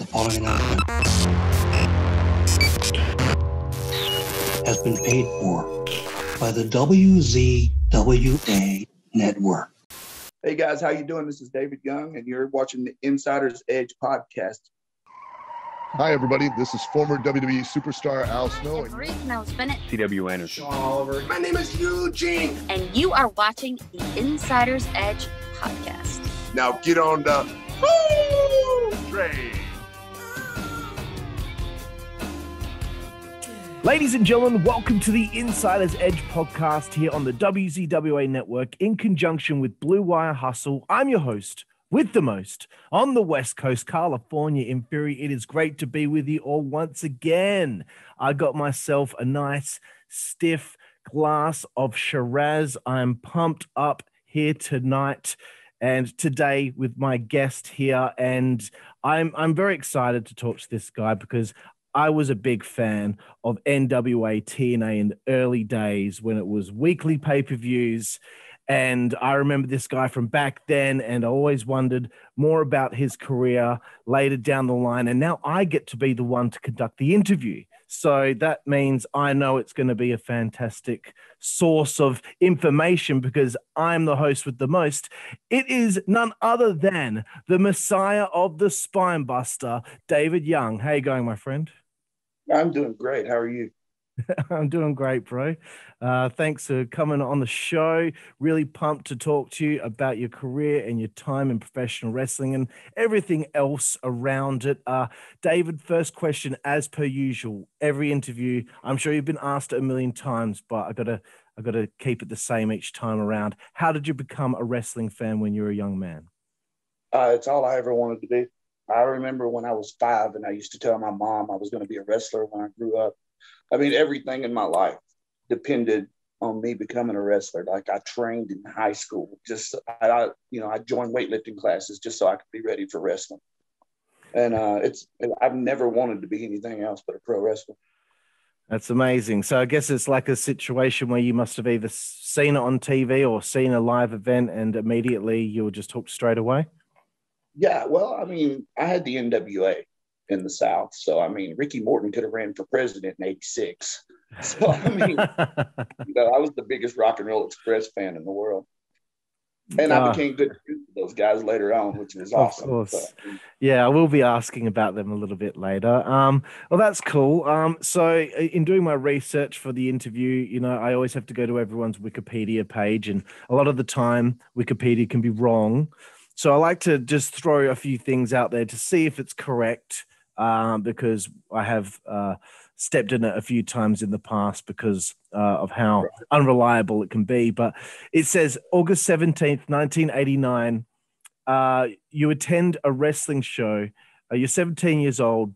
The following announcement has been paid for by the WZWA Network. Hey guys, how you doing? This is David Young, and you're watching the Insider's Edge podcast. Hi, everybody. This is former WWE superstar Al Snow. Nels Bennett. T.W. Anderson. Sean Oliver. My name is Eugene. And you are watching the Insider's Edge podcast. Now get on the train. Ladies and gentlemen, welcome to the Insider's Edge podcast here on the WZWA Network in conjunction with Blue Wire Hustle. I'm your host with the most on the West Coast, California in Fury. It is great to be with you all once again. I got myself a nice stiff glass of Shiraz. I'm pumped up here tonight and today with my guest here, and I'm very excited to talk to this guy because I was a big fan of NWA TNA in the early days when it was weekly pay-per-views. And I remember this guy from back then, and I always wondered more about his career later down the line. And now I get to be the one to conduct the interview. So that means I know it's going to be a fantastic source of information because I'm the host with the most. It is none other than the Messiah of the Spinebuster, David Young. How you going, my friend? I'm doing great. How are you? I'm doing great, bro. Thanks for coming on the show. Really pumped to talk to you about your career and your time in professional wrestling and everything else around it. David, first question, as per usual, every interview, I'm sure you've been asked it a million times, but I gotta keep it the same each time around. How did you become a wrestling fan when you were a young man? It's all I ever wanted to be. I remember when I was 5 and I used to tell my mom I was going to be a wrestler when I grew up. I mean, everything in my life depended on me becoming a wrestler. Like I trained in high school, I joined weightlifting classes just so I could be ready for wrestling. And I've never wanted to be anything else but a pro wrestler. That's amazing. So I guess it's like a situation where you must have either seen it on TV or seen a live event and immediately you were just hooked straight away. Yeah, well, I mean, I had the NWA in the South. So, I mean, Ricky Morton could have ran for president in '86. So, I mean, I was the biggest Rock and Roll Express fan in the world. And I became good friends with those guys later on, which was awesome. Of course. Yeah, I will be asking about them a little bit later. Well, that's cool. So in doing my research for the interview, I always have to go to everyone's Wikipedia page. And a lot of the time, Wikipedia can be wrong. So I like to just throw a few things out there to see if it's correct, because I have stepped in it a few times in the past because of how unreliable it can be. But it says August 17th, 1989, you attend a wrestling show. You're 17 years old.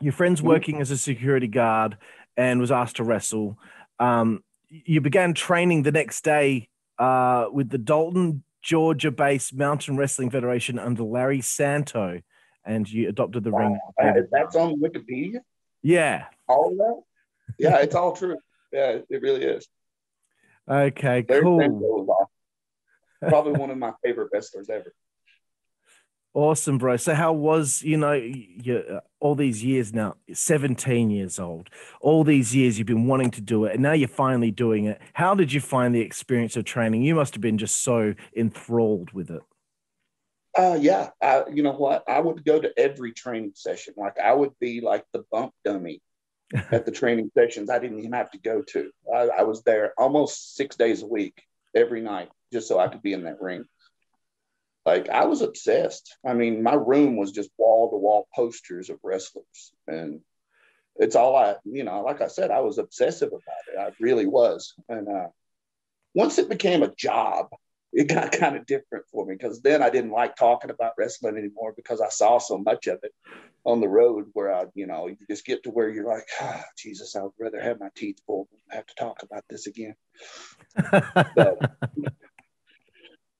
Your friend's working as a security guard and was asked to wrestle. You began training the next day with the Dalton, Georgia-based Mountain Wrestling Federation under Larry Santo, and you adopted the ring. That's on Wikipedia? Yeah. All of that? Yeah, it's all true. Yeah, it really is. Okay, Larry cool. Santo was awesome. Probably one of my favorite wrestlers ever. Awesome, bro. So how was, all these years now, 17 years old, all these years you've been wanting to do it, and now you're finally doing it. How did you find the experience of training? You must have been just so enthralled with it. Yeah. You know what? I would go to every training session. Like I would be like the bump dummy at the training sessions I didn't even have to go to. I was there almost 6 days a week, every night, just so I could be in that ring. Like I was obsessed. I mean, my room was just wall-to-wall posters of wrestlers, and it's all like I said, I was obsessive about it. I really was. And once it became a job, it got kind of different for me because then I didn't like talking about wrestling anymore because I saw so much of it on the road where you just get to where you're like, Jesus, I would rather have my teeth pulled than have to talk about this again. But,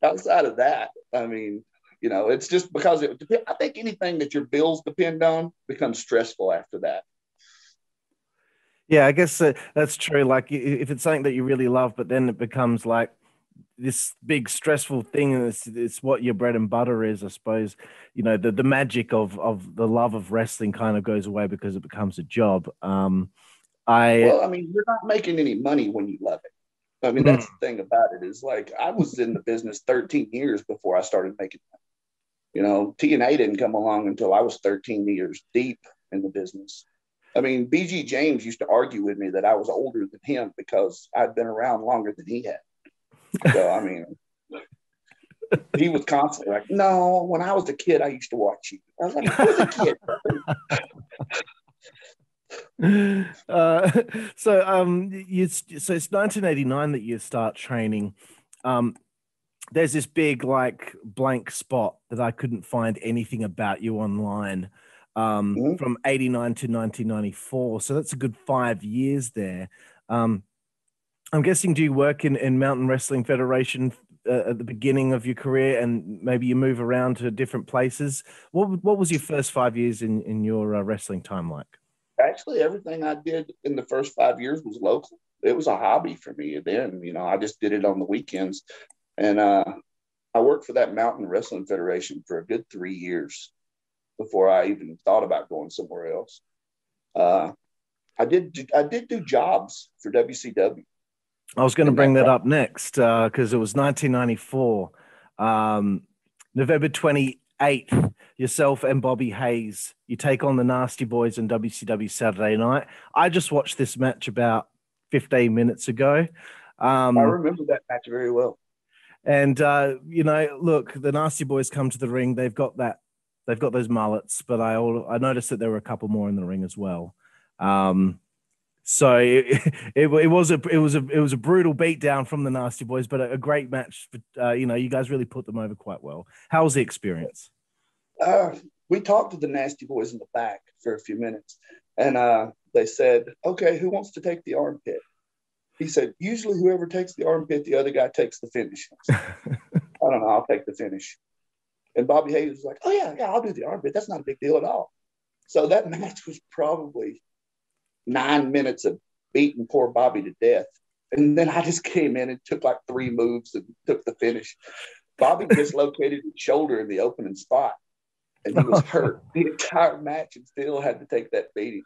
outside of that, I mean, it's just because I think anything that your bills depend on becomes stressful after that. Yeah, I guess that's true. Like if it's something that you really love, but then it becomes like this big stressful thing, and it's what your bread and butter is, I suppose. You know, the magic of the love of wrestling kind of goes away because it becomes a job. Well, I mean, you're not making any money when you love it. I mean, that's the thing about it is like I was in the business 13 years before I started making money. You know, TNA didn't come along until I was 13 years deep in the business. I mean, BG James used to argue with me that I was older than him because I'd been around longer than he had. So, I mean, he was constantly like, no, when I was a kid, I used to watch you. I was like, I was a kid. So it's 1989 that you start training. There's this big like blank spot that I couldn't find anything about you online. From 89 to 1994. So that's a good 5 years there. I'm guessing, do you work in Mountain Wrestling Federation at the beginning of your career, and maybe you move around to different places? What was your first 5 years in your wrestling time like? Actually, everything I did in the first 5 years was local. It was a hobby for me then. You know, I just did it on the weekends. And I worked for that Mountain Wrestling Federation for a good 3 years before I even thought about going somewhere else. I did do jobs for WCW. I was going to bring that up next because it was 1994, November 28th. Yourself and Bobby Hayes, you take on the Nasty Boys in WCW Saturday Night. I just watched this match about 15 minutes ago. I remember that match very well. And you know, look, the Nasty Boys come to the ring. They've got those mullets, but I noticed that there were a couple more in the ring as well. So it was a brutal beatdown from the Nasty Boys, but a great match. You know, you guys really put them over quite well. How was the experience? We talked to the Nasty Boys in the back for a few minutes, and they said, "Okay, who wants to take the armpit?" He said, "Usually whoever takes the armpit, the other guy takes the finish." I don't know. I'll take the finish. And Bobby Hayes was like, "Oh, yeah, I'll do the armpit. That's not a big deal at all." So that match was probably 9 minutes of beating poor Bobby to death. And then I just came in and took like 3 moves and took the finish. Bobby dislocated his shoulder in the opening spot, and he was hurt the entire match and still had to take that beating.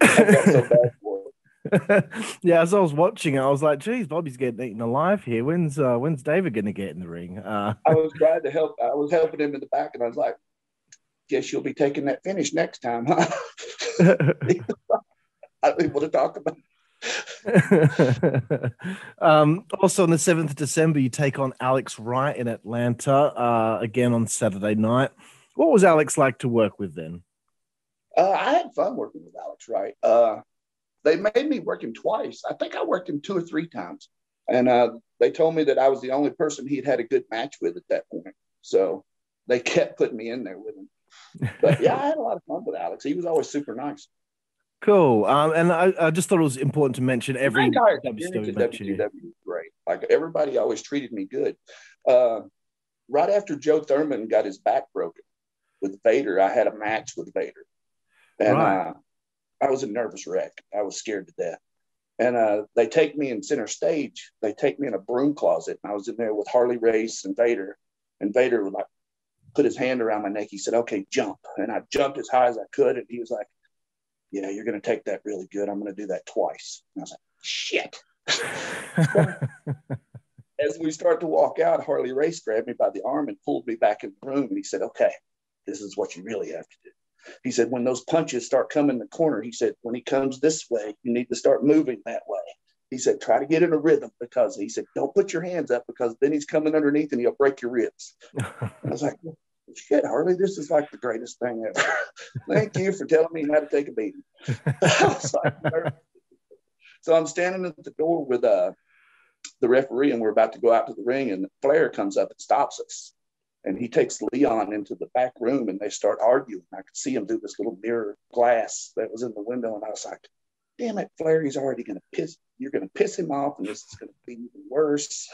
I felt so bad for him. Yeah, as I was watching it, I was like, geez, Bobby's getting eaten alive here. When's David going to get in the ring? I was trying to help. I was helping him in the back, and I was like, guess you'll be taking that finish next time, huh? I'm able to talk about it. Also on the 7th of December, you take on Alex Wright in Atlanta, again on Saturday night. What was Alex like to work with then? I had fun working with Alex Wright. They made me work him twice. I think I worked him 2 or 3 times. And they told me that I was the only person he'd had a good match with at that point. So they kept putting me in there with him. But yeah, I had a lot of fun with Alex. He was always super nice. Cool. And I just thought it was important to mention every WCW was great. Like everybody always treated me good. Right after Joe Thurman got his back broken with Vader, I had a match with Vader. And I was a nervous wreck. I was scared to death. And they take me in center stage. They take me in a broom closet. And I was in there with Harley Race and Vader. And Vader would like put his hand around my neck. He said, "Okay, jump." And I jumped as high as I could. And he was like, "Yeah, you're going to take that really good. I'm going to do that twice." And I was like, shit. As we start to walk out, Harley Race grabbed me by the arm and pulled me back in the room. And he said, "Okay, this is what you really have to do." He said, "When those punches start coming in the corner," he said, "when he comes this way, you need to start moving that way." He said, "Try to get in a rhythm," because he said, "Don't put your hands up because then he's coming underneath and he'll break your ribs." I was like, shit, Harley, this is like the greatest thing ever. Thank you for telling me how to take a beating. I was like, so I'm standing at the door with the referee, and we're about to go out to the ring, and Flair comes up and stops us. And he takes Leon into the back room, and they start arguing. I could see him through this little mirror glass that was in the window, and I was like, damn it, Flair, he's already going to piss. You're going to piss him off, and this is going to be even worse.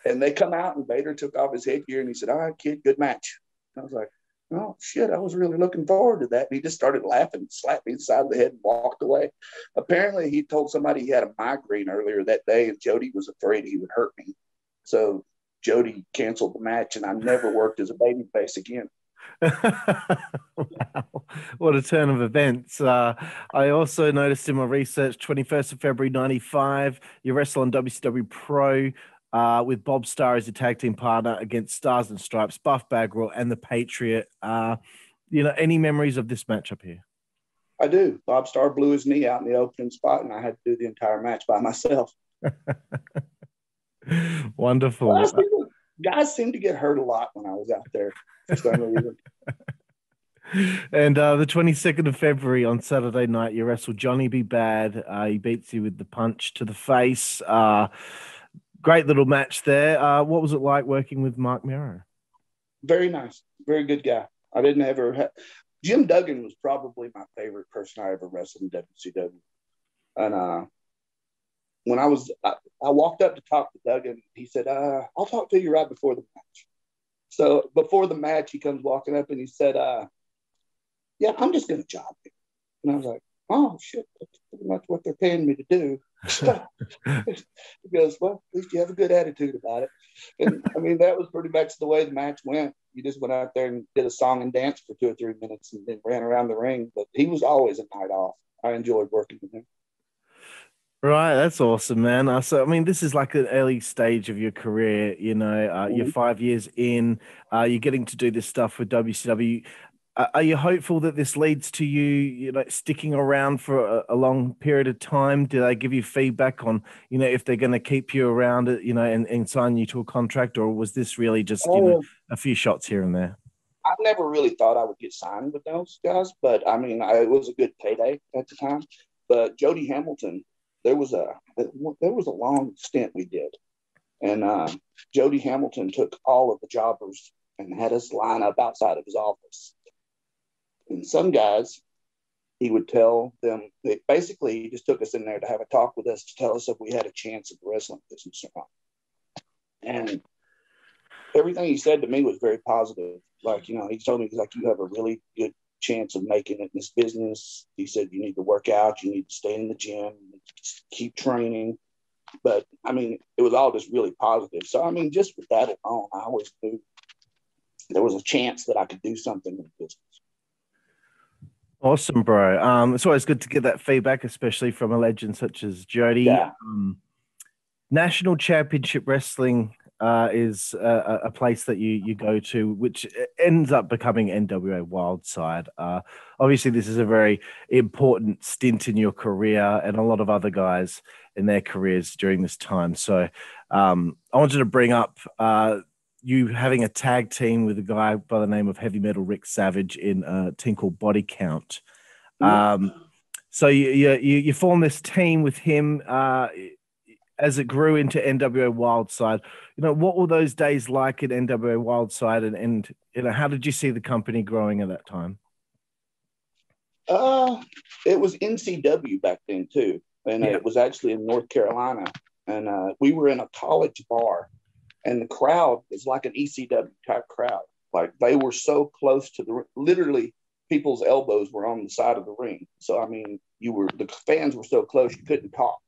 And they come out, and Vader took off his headgear, and he said, "All right, kid, good match." And I was like, oh, shit, I was really looking forward to that. And he just started laughing, slapped me inside the head, and walked away. Apparently, he told somebody he had a migraine earlier that day, and Jody was afraid he would hurt me. So Jody canceled the match, and I never worked as a babyface again. Wow, what a turn of events. I also noticed in my research, 21st of February 95, you wrestle on WCW Pro with Bob Starr as your tag team partner against Stars and Stripes, Buff Bagwell, and the Patriot. Any memories of this matchup here? I do. Bob Starr blew his knee out in the opening spot, and I had to do the entire match by myself. Wonderful. Well, guys seem to get hurt a lot when I was out there for some reason. And the 22nd of February on Saturday night, you wrestle Johnny B. Bad. He beats you with the punch to the face. Great little match there. What was it like working with Mark Mero? Very nice. Very good guy. I didn't ever have... Jim Duggan was probably my favorite person I ever wrestled in WCW. And when I walked up to talk to Duggan, he said, I'll talk to you right before the match. So before the match, he comes walking up and he said, yeah, I'm just going to job you. And I was like, oh, shit, that's pretty much what they're paying me to do. He goes, well, at least you have a good attitude about it. And I mean, that was pretty much the way the match went. You just went out there and did a song and dance for 2 or 3 minutes and then ran around the ring. But he was always a night off. I enjoyed working with him. Right, that's awesome, man. So, I mean, this is like an early stage of your career. You're 5 years in. You're getting to do this stuff with WCW. Are you hopeful that this leads to you, sticking around for a long period of time? Do they give you feedback on, if they're going to keep you around, and sign you to a contract, or was this really just, a few shots here and there? I never really thought I would get signed with those guys, but I mean, it was a good payday at the time. But Jody Hamilton, there was a long stint we did, and Jody Hamilton took all of the jobbers and had us line up outside of his office. And some guys, he would tell them, basically, he just took us in there to have a talk with us to tell us if we had a chance at the wrestling business or not. And everything he said to me was very positive. Like, he told me, like, you have a really good chance of making it in this business. He said, you need to work out, you need to stay in the gym, keep training. But, I mean, it was all just really positive. So, I mean, just with that alone, I always knew there was a chance that I could do something in the business. Awesome, bro. It's always good to get that feedback, especially from a legend such as Jody. Yeah. National Championship Wrestling is a place that you go to, which ends up becoming NWA Wildside. Obviously, this is a very important stint in your career and a lot of other guys in their careers during this time. So I wanted to bring up you having a tag team with a guy by the name of Heavy Metal Ric Savage in a team called Body Count. So you formed this team with him as it grew into NWA Wildside. What were those days like at NWA Wildside, and how did you see the company growing at that time? It was NCW back then too, and it was actually in North Carolina, and we were in a college bar. And the crowd was like an ECW type crowd. Like, they were so close to literally people's elbows were on the side of the ring. So, I mean, the fans were so close, you couldn't talk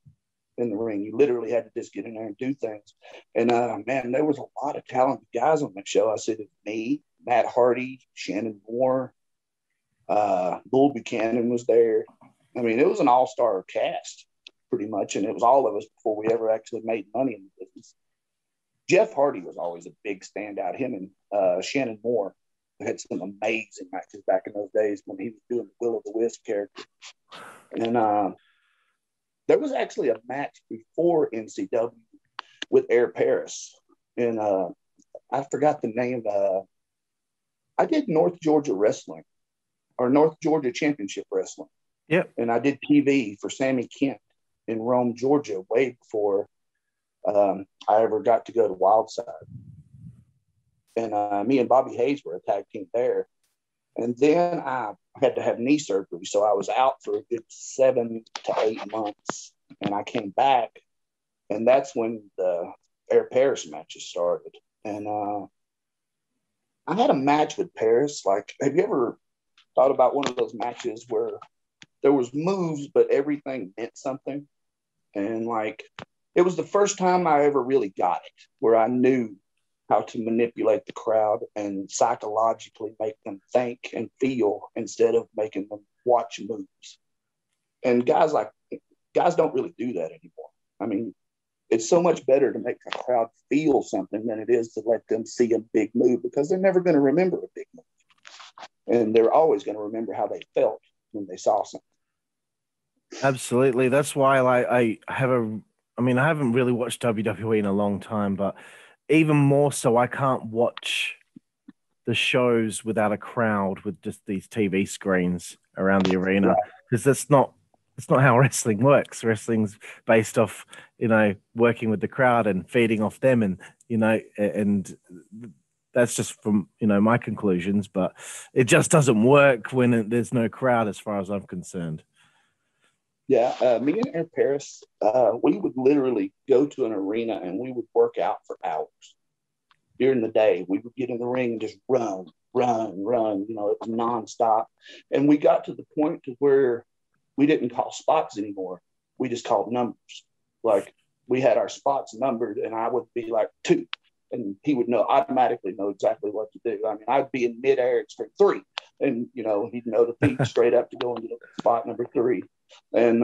in the ring. You literally had to just get in there and do things. And man, there was a lot of talented guys on that show. I said, me, Matt Hardy, Shannon Moore, Bull Buchanan was there. I mean, it was an all-star cast pretty much. And it was all of us before we ever actually made money in the business. Jeff Hardy was always a big standout. Him and Shannon Moore had some amazing matches back in those days when he was doing the Will-O-the-Wisp character. And there was actually a match before NCW with Air Paris. And I forgot the name. I did North Georgia Wrestling, or North Georgia Championship Wrestling. Yep. And I did TV for Sammy Kent in Rome, Georgia, way before I ever got to go to Wildside. And me and Bobby Hayes were a tag team there. And then I had to have knee surgery. So I was out for a good 7 to 8 months. And I came back. And that's when the Air Paris matches started. And I had a match with Paris. Like, have you ever thought about one of those matches where there was moves, but everything meant something? And like, it was the first time I ever really got it, where I knew how to manipulate the crowd and psychologically make them think and feel instead of making them watch moves. And guys don't really do that anymore. I mean, it's so much better to make a crowd feel something than it is to let them see a big move, because they're never going to remember a big move. And they're always going to remember how they felt when they saw something. Absolutely. That's why I haven't really watched WWE in a long time, but even more so, I can't watch the shows without a crowd with just these TV screens around the arena, because that's not how wrestling works. Wrestling's based off, working with the crowd and feeding off them, and and that's just from my conclusions. But it just doesn't work when there's no crowd, as far as I'm concerned. Yeah, me and Aaron Paris, we would literally go to an arena and we would work out for hours. During the day, we would get in the ring and just run. It was nonstop. And we got to the point to where we didn't call spots anymore. We just called numbers. Like, we had our spots numbered, and I would be like 2, and he would automatically know exactly what to do. I mean, I'd be in midair and scream 3, and he'd know the feet straight up to go into spot number 3. And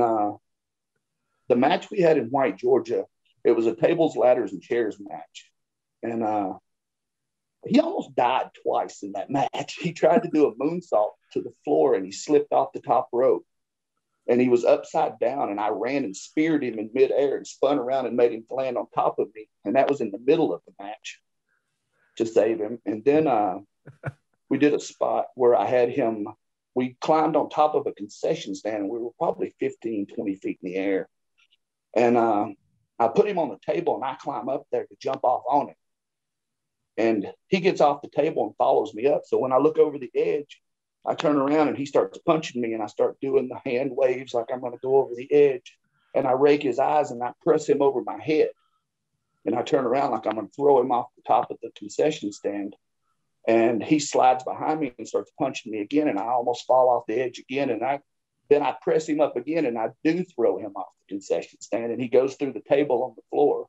the match we had in White, Georgia, it was a tables, ladders, and chairs match. And he almost died twice in that match. He tried to do a moonsault to the floor, and he slipped off the top rope. And he was upside down, and I ran and speared him in midair and spun around and made him land on top of me. And that was in the middle of the match to save him. And then we did a spot where I had him. We climbed on top of a concession stand, and we were probably 15, 20 feet in the air. And I put him on the table, and I climb up there to jump off on him. And he gets off the table and follows me up. So when I look over the edge, I turn around and he starts punching me, and I start doing the hand waves like I'm going to go over the edge. And I rake his eyes and I press him over my head. And I turn around like I'm going to throw him off the top of the concession stand. And he slides behind me and starts punching me again. And I almost fall off the edge again. And then I press him up again, and I do throw him off the concession stand. And he goes through the table on the floor.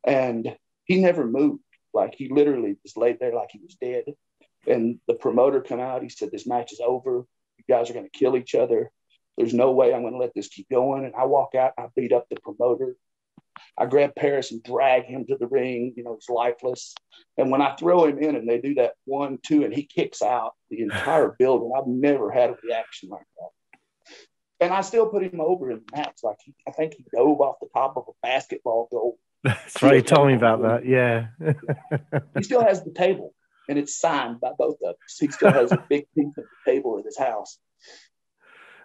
And he never moved. Like, he literally just laid there like he was dead. And the promoter come out. He said, "This match is over. You guys are going to kill each other. There's no way I'm going to let this keep going." And I walk out and I beat up the promoter. I grab Paris and drag him to the ring. He's lifeless. And when I throw him in and they do that 1, 2, and he kicks out, the entire building, I've never had a reaction like that. And I still put him over in the match. Like, I think he dove off the top of a basketball goal. That's right. You told me about that. Yeah. He still has the table, and it's signed by both of us. He still has a big piece of the table at his house.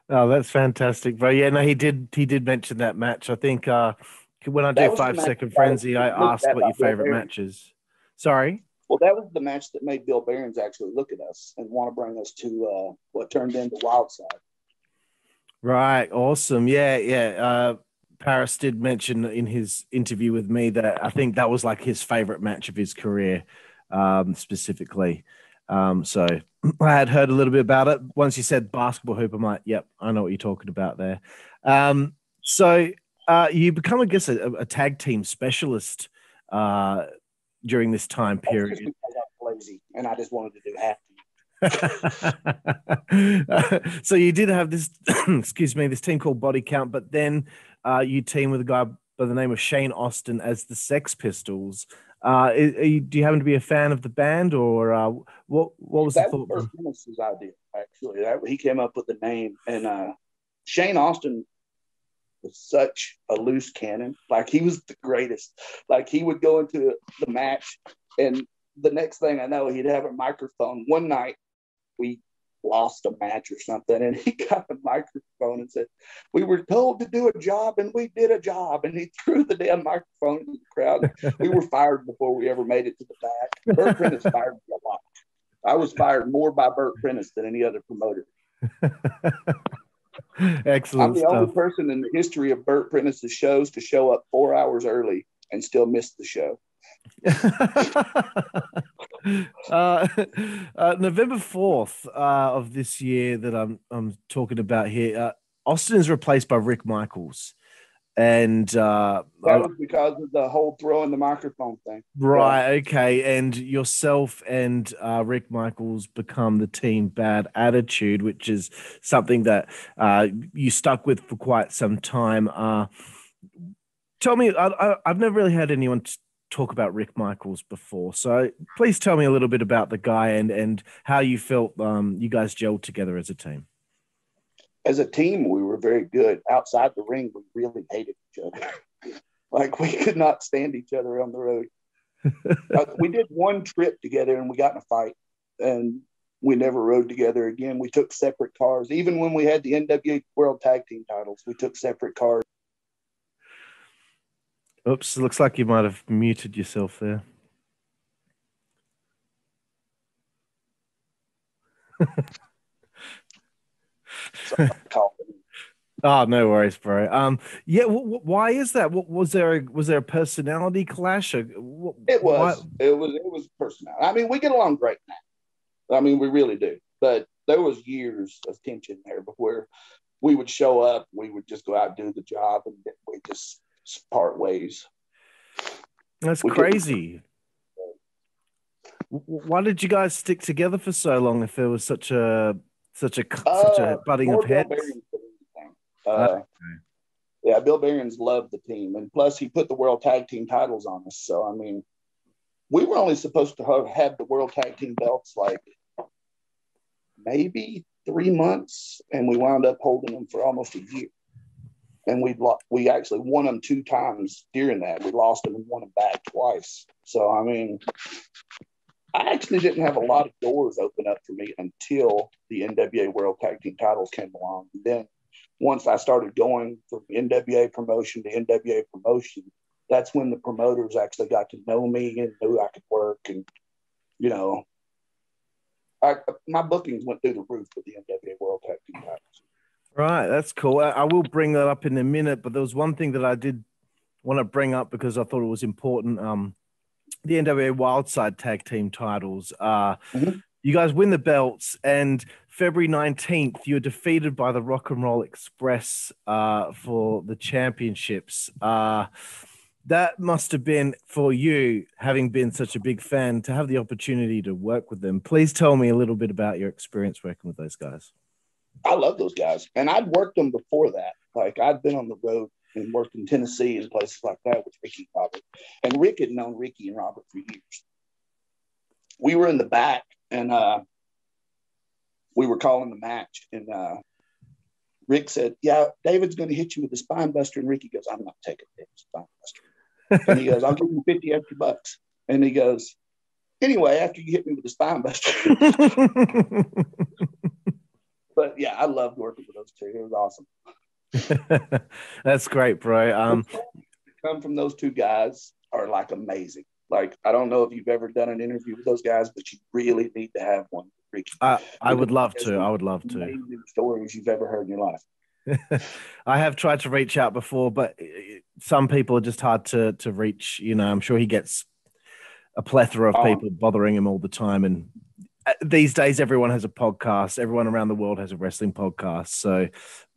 Oh, that's fantastic, bro. Yeah, no, he did mention that match. I think when I do 5 Second Frenzy, I asked what your favorite match is. Sorry? Well, that was the match that made Bill Behrens actually look at us and want to bring us to what turned into Wildside. Right. Awesome. Yeah. Paris did mention in his interview with me that I think that was like his favorite match of his career, specifically. So I had heard a little bit about it. Once you said basketball hoop, I'm like, yep, I know what you're talking about there. So you become, I guess, a tag team specialist during this time period. That's just because I was lazy and I just wanted to do half. So you did have this, this team called Body Count, but then you team with a guy by the name of Shane Austin as the Sex Pistols. Do you happen to be a fan of the band, or what was the thought? That was his idea, actually. He came up with the name, and Shane Austin was such a loose cannon. Like, he was the greatest. Like, he would go into the match, and the next thing I know, he'd have a microphone. One night, we lost a match or something, and he got a microphone and said, "We were told to do a job, and we did a job." And he threw the damn microphone into the crowd. We were fired before we ever made it to the back. Burt Prentice fired me a lot. I was fired more by Burt Prentice than any other promoter. Excellent. I'm the only person in the history of Burt Prentice's shows to show up 4 hours early and still miss the show. November 4th of this year that I'm talking about here, Austin is replaced by Rick Michaels. And that was because of the whole throwing the microphone thing. Right, yeah. Okay. And yourself and Rick Michaels become the team Bad Attitude, which is something that you stuck with for quite some time. Tell me, I've never really had anyone talk about Rick Michaels before, so please tell me a little bit about the guy and how you felt you guys gelled together as a team. As a team, we were very good. Outside the ring, we really hated each other. Like, we could not stand each other on the road. We did one trip together, and we got in a fight, and we never rode together again. We took separate cars. Even when we had the NWA World Tag Team titles, we took separate cars. Oops, looks like you might have muted yourself there. Oh, no worries, bro. Yeah, why is that? What was there a personality clash? It was personality. I mean, we get along great now. I mean, we really do. But there was years of tension there before we would show up, we would just go out and do the job, and we just part ways. That's crazy. Why did you guys stick together for so long if there was such a butting of heads? Yeah, Bill Behrens loved the team, and plus he put the World Tag Team titles on us. So I mean, we were only supposed to have the World Tag Team belts like maybe 3 months, and we wound up holding them for almost a year. And we actually won them 2 times during that. We lost them and won them back twice. So I mean, I actually didn't have a lot of doors open up for me until the NWA World Tag Team titles came along. And then once I started going from NWA promotion to NWA promotion, that's when the promoters actually got to know me and knew I could work. And, you know, my bookings went through the roof with the NWA World Tag Team titles. Right, that's cool. I will bring that up in a minute, but there was one thing that I did want to bring up because I thought it was important. The NWA Wildside Tag Team titles. You guys win the belts, and February 19th, you're defeated by the Rock and Roll Express for the championships. That must have been, for you, having been such a big fan, to have the opportunity to work with them. Please tell me a little bit about your experience working with those guys. I love those guys, and I'd worked them before that. Like, I'd been on the road and worked in Tennessee and places like that with Ricky and Robert. And Rick had known Ricky and Robert for years. We were in the back, and we were calling the match. And Rick said, "Yeah, David's going to hit you with the Spinebuster." And Ricky goes, "I'm not taking David's Spinebuster." And he goes, "I'll give you $50 extra." And he goes, "Anyway, after you hit me with the Spinebuster." But yeah, I loved working with those two. It was awesome. That's great, bro. Come from those two guys are like amazing. Like, I don't know if you've ever done an interview with those guys, but you really need to have one. Ricky. I would love to. I would love to. Amazing stories you've ever heard in your life. I have tried to reach out before, but some people are just hard to reach. You know, I'm sure he gets a plethora of people bothering him all the time, and these days, everyone has a podcast. Everyone around the world has a wrestling podcast. So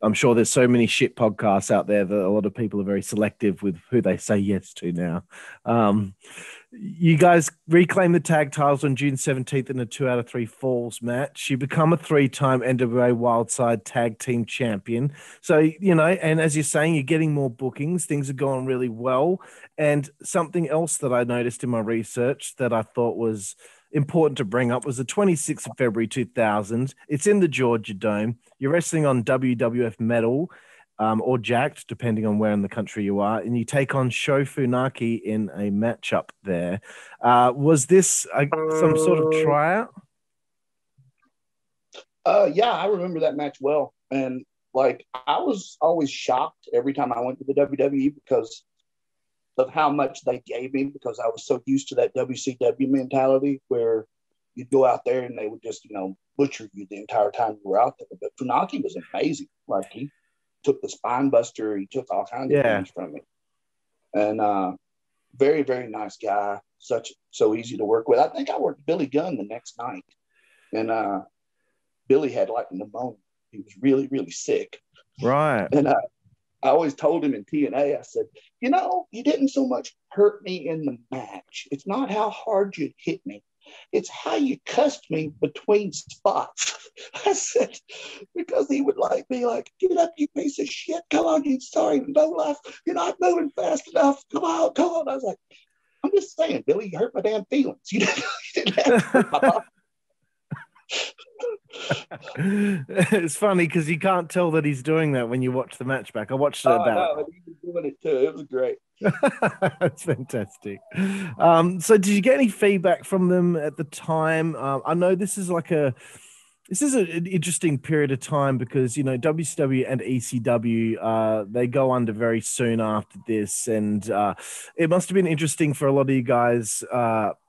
I'm sure there's so many shit podcasts out there that a lot of people are very selective with who they say yes to now. You guys reclaim the tag titles on June 17th in a 2 out of 3 falls match. You become a 3-time NWA Wildside Tag Team Champion. So, you know, and as you're saying, you're getting more bookings. Things are going really well. And something else that I noticed in my research that I thought was important to bring up was the 26th of February 2000. It's in the Georgia Dome. You're wrestling on WWF Metal or Jacked, depending on where in the country you are, and you take on Sho Funaki in a matchup there. Was this some sort of tryout? Yeah, I remember that match well. And like, I was always shocked every time I went to the WWE because of how much they gave me, because I was so used to that WCW mentality where you'd go out there and they would just, you know, butcher you the entire time you were out there. But Funaki was amazing. Like, he took the Spinebuster, he took all kinds of things from me. And very, very nice guy. So easy to work with. I think I worked Billy Gunn the next night. And Billy had like pneumonia. He was really, really sick. Right. And I always told him in TNA, I said, you know, you didn't so much hurt me in the match. It's not how hard you hit me. It's how you cussed me between spots. I said, because he would like be like, get up, you piece of shit. Come on, you sorry, no life. You're not moving fast enough. Come on, come on. I was like, I'm just saying, Billy, you hurt my damn feelings. You didn't have to hurt my body. It's funny because you can't tell that he's doing that when you watch the match back. I watched it about. No, he was doing it too. It was great. That's fantastic. So did you get any feedback from them at the time? I know this is an interesting period of time because, you know, WCW and ECW, they go under very soon after this. And it must have been interesting for a lot of you guys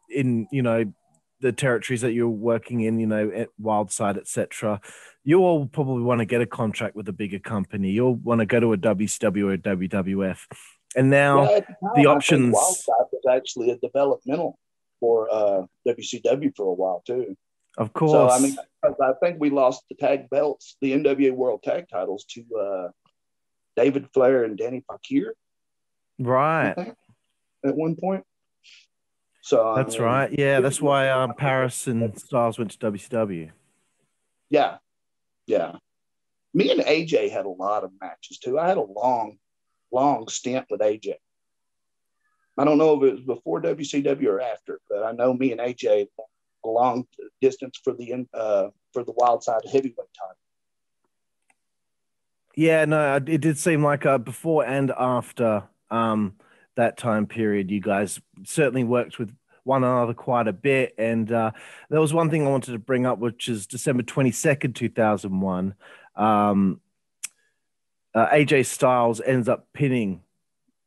in, you know, the territories that you're working in, you know, at Wildside, etc. You all probably want to get a contract with a bigger company. You'll want to go to a WCW or a WWF. And now the options. Wildside was actually a developmental for WCW for a while too. Of course. So I mean, I think we lost the tag belts, the NWA World Tag Titles, to David Flair and Danny Fakir. Right. At one point. So that's right. Yeah, that's why Paris and Styles went to WCW. Yeah. Me and AJ had a lot of matches too. I had a long stint with AJ. I don't know if it was before WCW or after, but I know me and AJ a long distance for the Wildside heavyweight title. Yeah, no, it did seem like before and after that time period, you guys certainly worked with one another quite a bit. And there was one thing I wanted to bring up, which is December 22nd, 2001. AJ Styles ends up pinning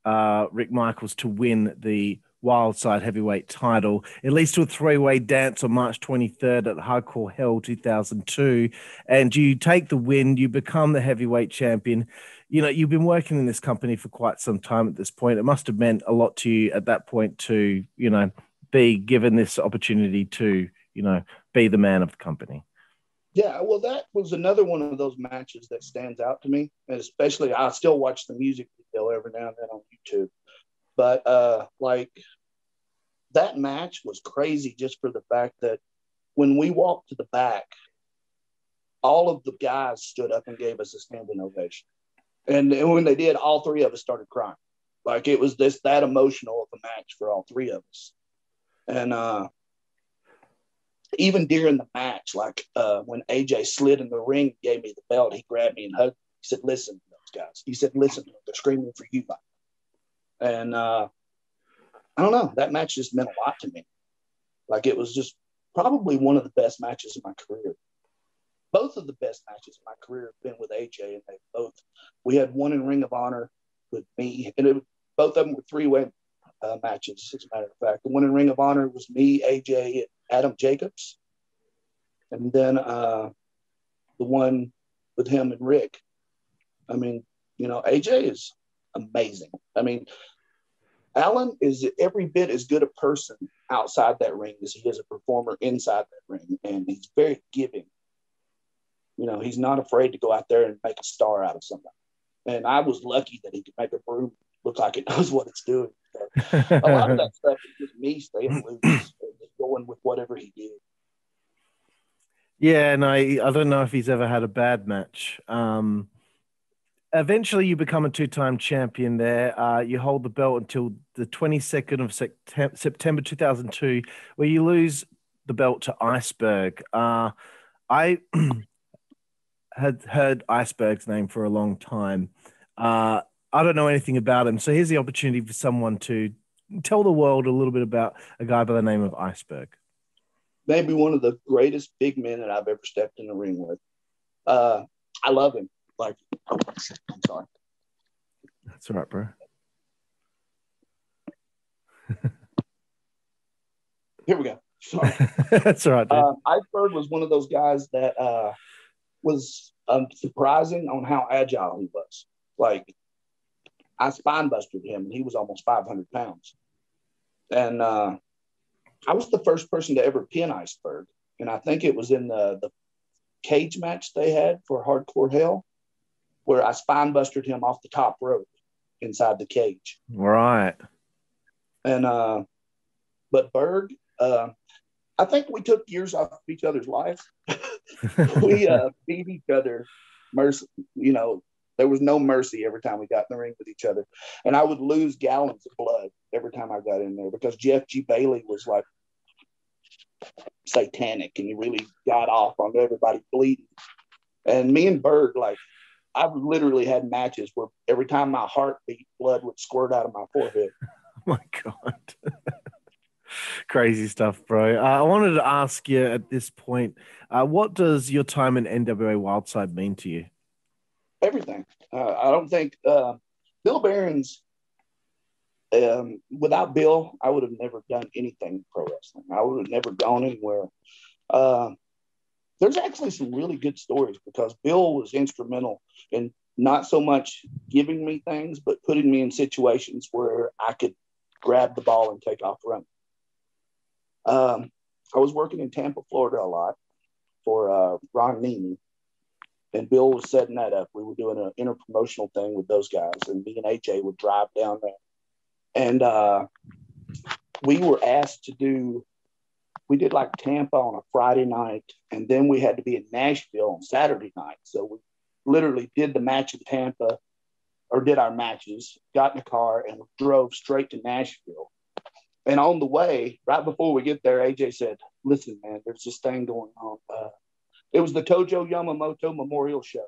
Rick Michaels to win the Wildside heavyweight title. It leads to a three-way dance on March 23rd at Hardcore Hell 2002. And you take the win, you become the heavyweight champion. You know, you've been working in this company for quite some time at this point. It must have meant a lot to you at that point to, you know, be given this opportunity to, you know, be the man of the company. Yeah, well, that was another one of those matches that stands out to me. And especially, I still watch the music video every now and then on YouTube. But, like, that match was crazy just for the fact that when we walked to the back, all of the guys stood up and gave us a standing ovation. And when they did, all three of us started crying. Like, it was that emotional of a match for all three of us. And even during the match, like when AJ slid in the ring and gave me the belt, he grabbed me and hugged me. He said, listen to those guys. He said, listen to them. They're screaming for you. And I don't know. That match just meant a lot to me. Like, it was just probably one of the best matches in my career. Both of the best matches in my career have been with AJ, and we had one in Ring of Honor with me, and both of them were three-way matches, as a matter of fact. The one in Ring of Honor was me, AJ, and Adam Jacobs. And then the one with him and Rick. I mean, you know, AJ is amazing. I mean, Alan is every bit as good a person outside that ring as he is a performer inside that ring. And he's very giving. You know, he's not afraid to go out there and make a star out of somebody. And I was lucky that he could make a broom look like it knows what it's doing. But a lot of that stuff is just me staying loose and going with whatever he did. Yeah, and I don't know if he's ever had a bad match. Eventually, you become a two-time champion there. You hold the belt until the 22nd of September 2002, where you lose the belt to Iceberg. I had heard Iceberg's name for a long time. I don't know anything about him. So here's the opportunity for someone to tell the world a little bit about a guy by the name of Iceberg. Maybe one of the greatest big men that I've ever stepped in the ring with. I love him. Like, oh, I'm sorry. That's all right, bro. Here we go. Sorry. That's all right, dude. Iceberg was one of those guys that was surprising on how agile he was. Like, I spinebustered him, and he was almost 500 pounds. And I was the first person to ever pin Iceberg. And I think it was in the cage match they had for Hardcore Hell, where I spine-busted him off the top rope inside the cage. Right. And but Berg, I think we took years off of each other's lives. We beat each other mercy. You know, there was no mercy every time we got in the ring with each other. And I would lose gallons of blood every time I got in there because Jeff G. Bailey was like satanic, and he really got off on everybody bleeding. And me and Berg, like, I've literally had matches where every time my heart beat, blood would squirt out of my forehead. Oh my God. Crazy stuff, bro. I wanted to ask you at this point, what does your time in NWA Wildside mean to you? Everything. I don't think Bill Behrens, without Bill, I would have never done anything in pro wrestling. I would have never gone anywhere. There's actually some really good stories because Bill was instrumental in not so much giving me things, but putting me in situations where I could grab the ball and take off running. I was working in Tampa, Florida a lot for Ron Neiman, and Bill was setting that up. We were doing an interpromotional thing with those guys, and me and AJ would drive down there. And we were asked to do, we did like Tampa on a Friday night, and then we had to be in Nashville on Saturday night. So we literally did the match in Tampa, or did our matches, got in the car, and drove straight to Nashville. And on the way, right before we get there, AJ said, listen, man, there's this thing going on. It was the Tojo Yamamoto Memorial Show.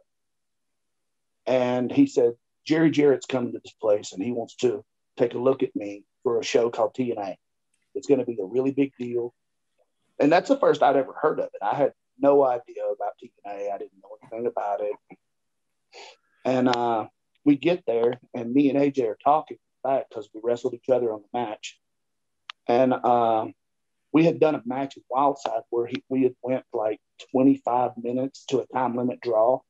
And he said, Jerry Jarrett's coming to this place, and he wants to take a look at me for a show called TNA. It's going to be a really big deal. And that's the first I'd ever heard of it. I had no idea about TNA. I didn't know anything about it. And we get there, and me and AJ are talking back because we wrestled each other on the match. And we had done a match at Wildside where we had went like 25 minutes to a time limit draw.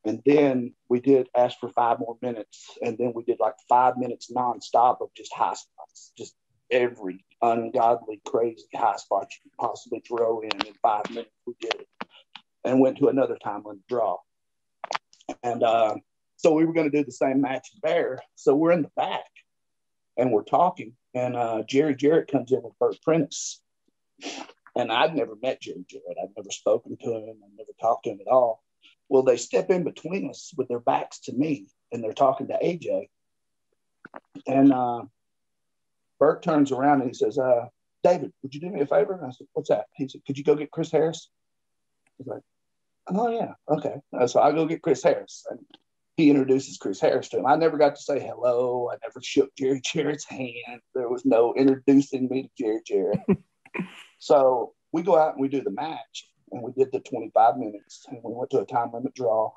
And then we did ask for 5 more minutes. And then we did like 5 minutes nonstop of just high spots, just every ungodly, crazy high spot you could possibly throw in 5 minutes. We did it and went to another time limit draw. And so we were going to do the same match there. So we're in the back and we're talking. And Jerry Jarrett comes in with Bert Prentice. And I'd never met Jerry Jarrett. I'd never spoken to him. I'd never talked to him at all. Well, they step in between us with their backs to me, and they're talking to AJ. And Bert turns around and he says, David, would you do me a favor? And I said, what's that? He said, could you go get Chris Harris? I was like, oh, yeah, okay. So I go get Chris Harris. And he introduces Chris Harris to him. I never got to say hello. I never shook Jerry Jarrett's hand. There was no introducing me to Jerry Jarrett. So we go out and we do the match, and we did the 25 minutes, and we went to a time limit draw.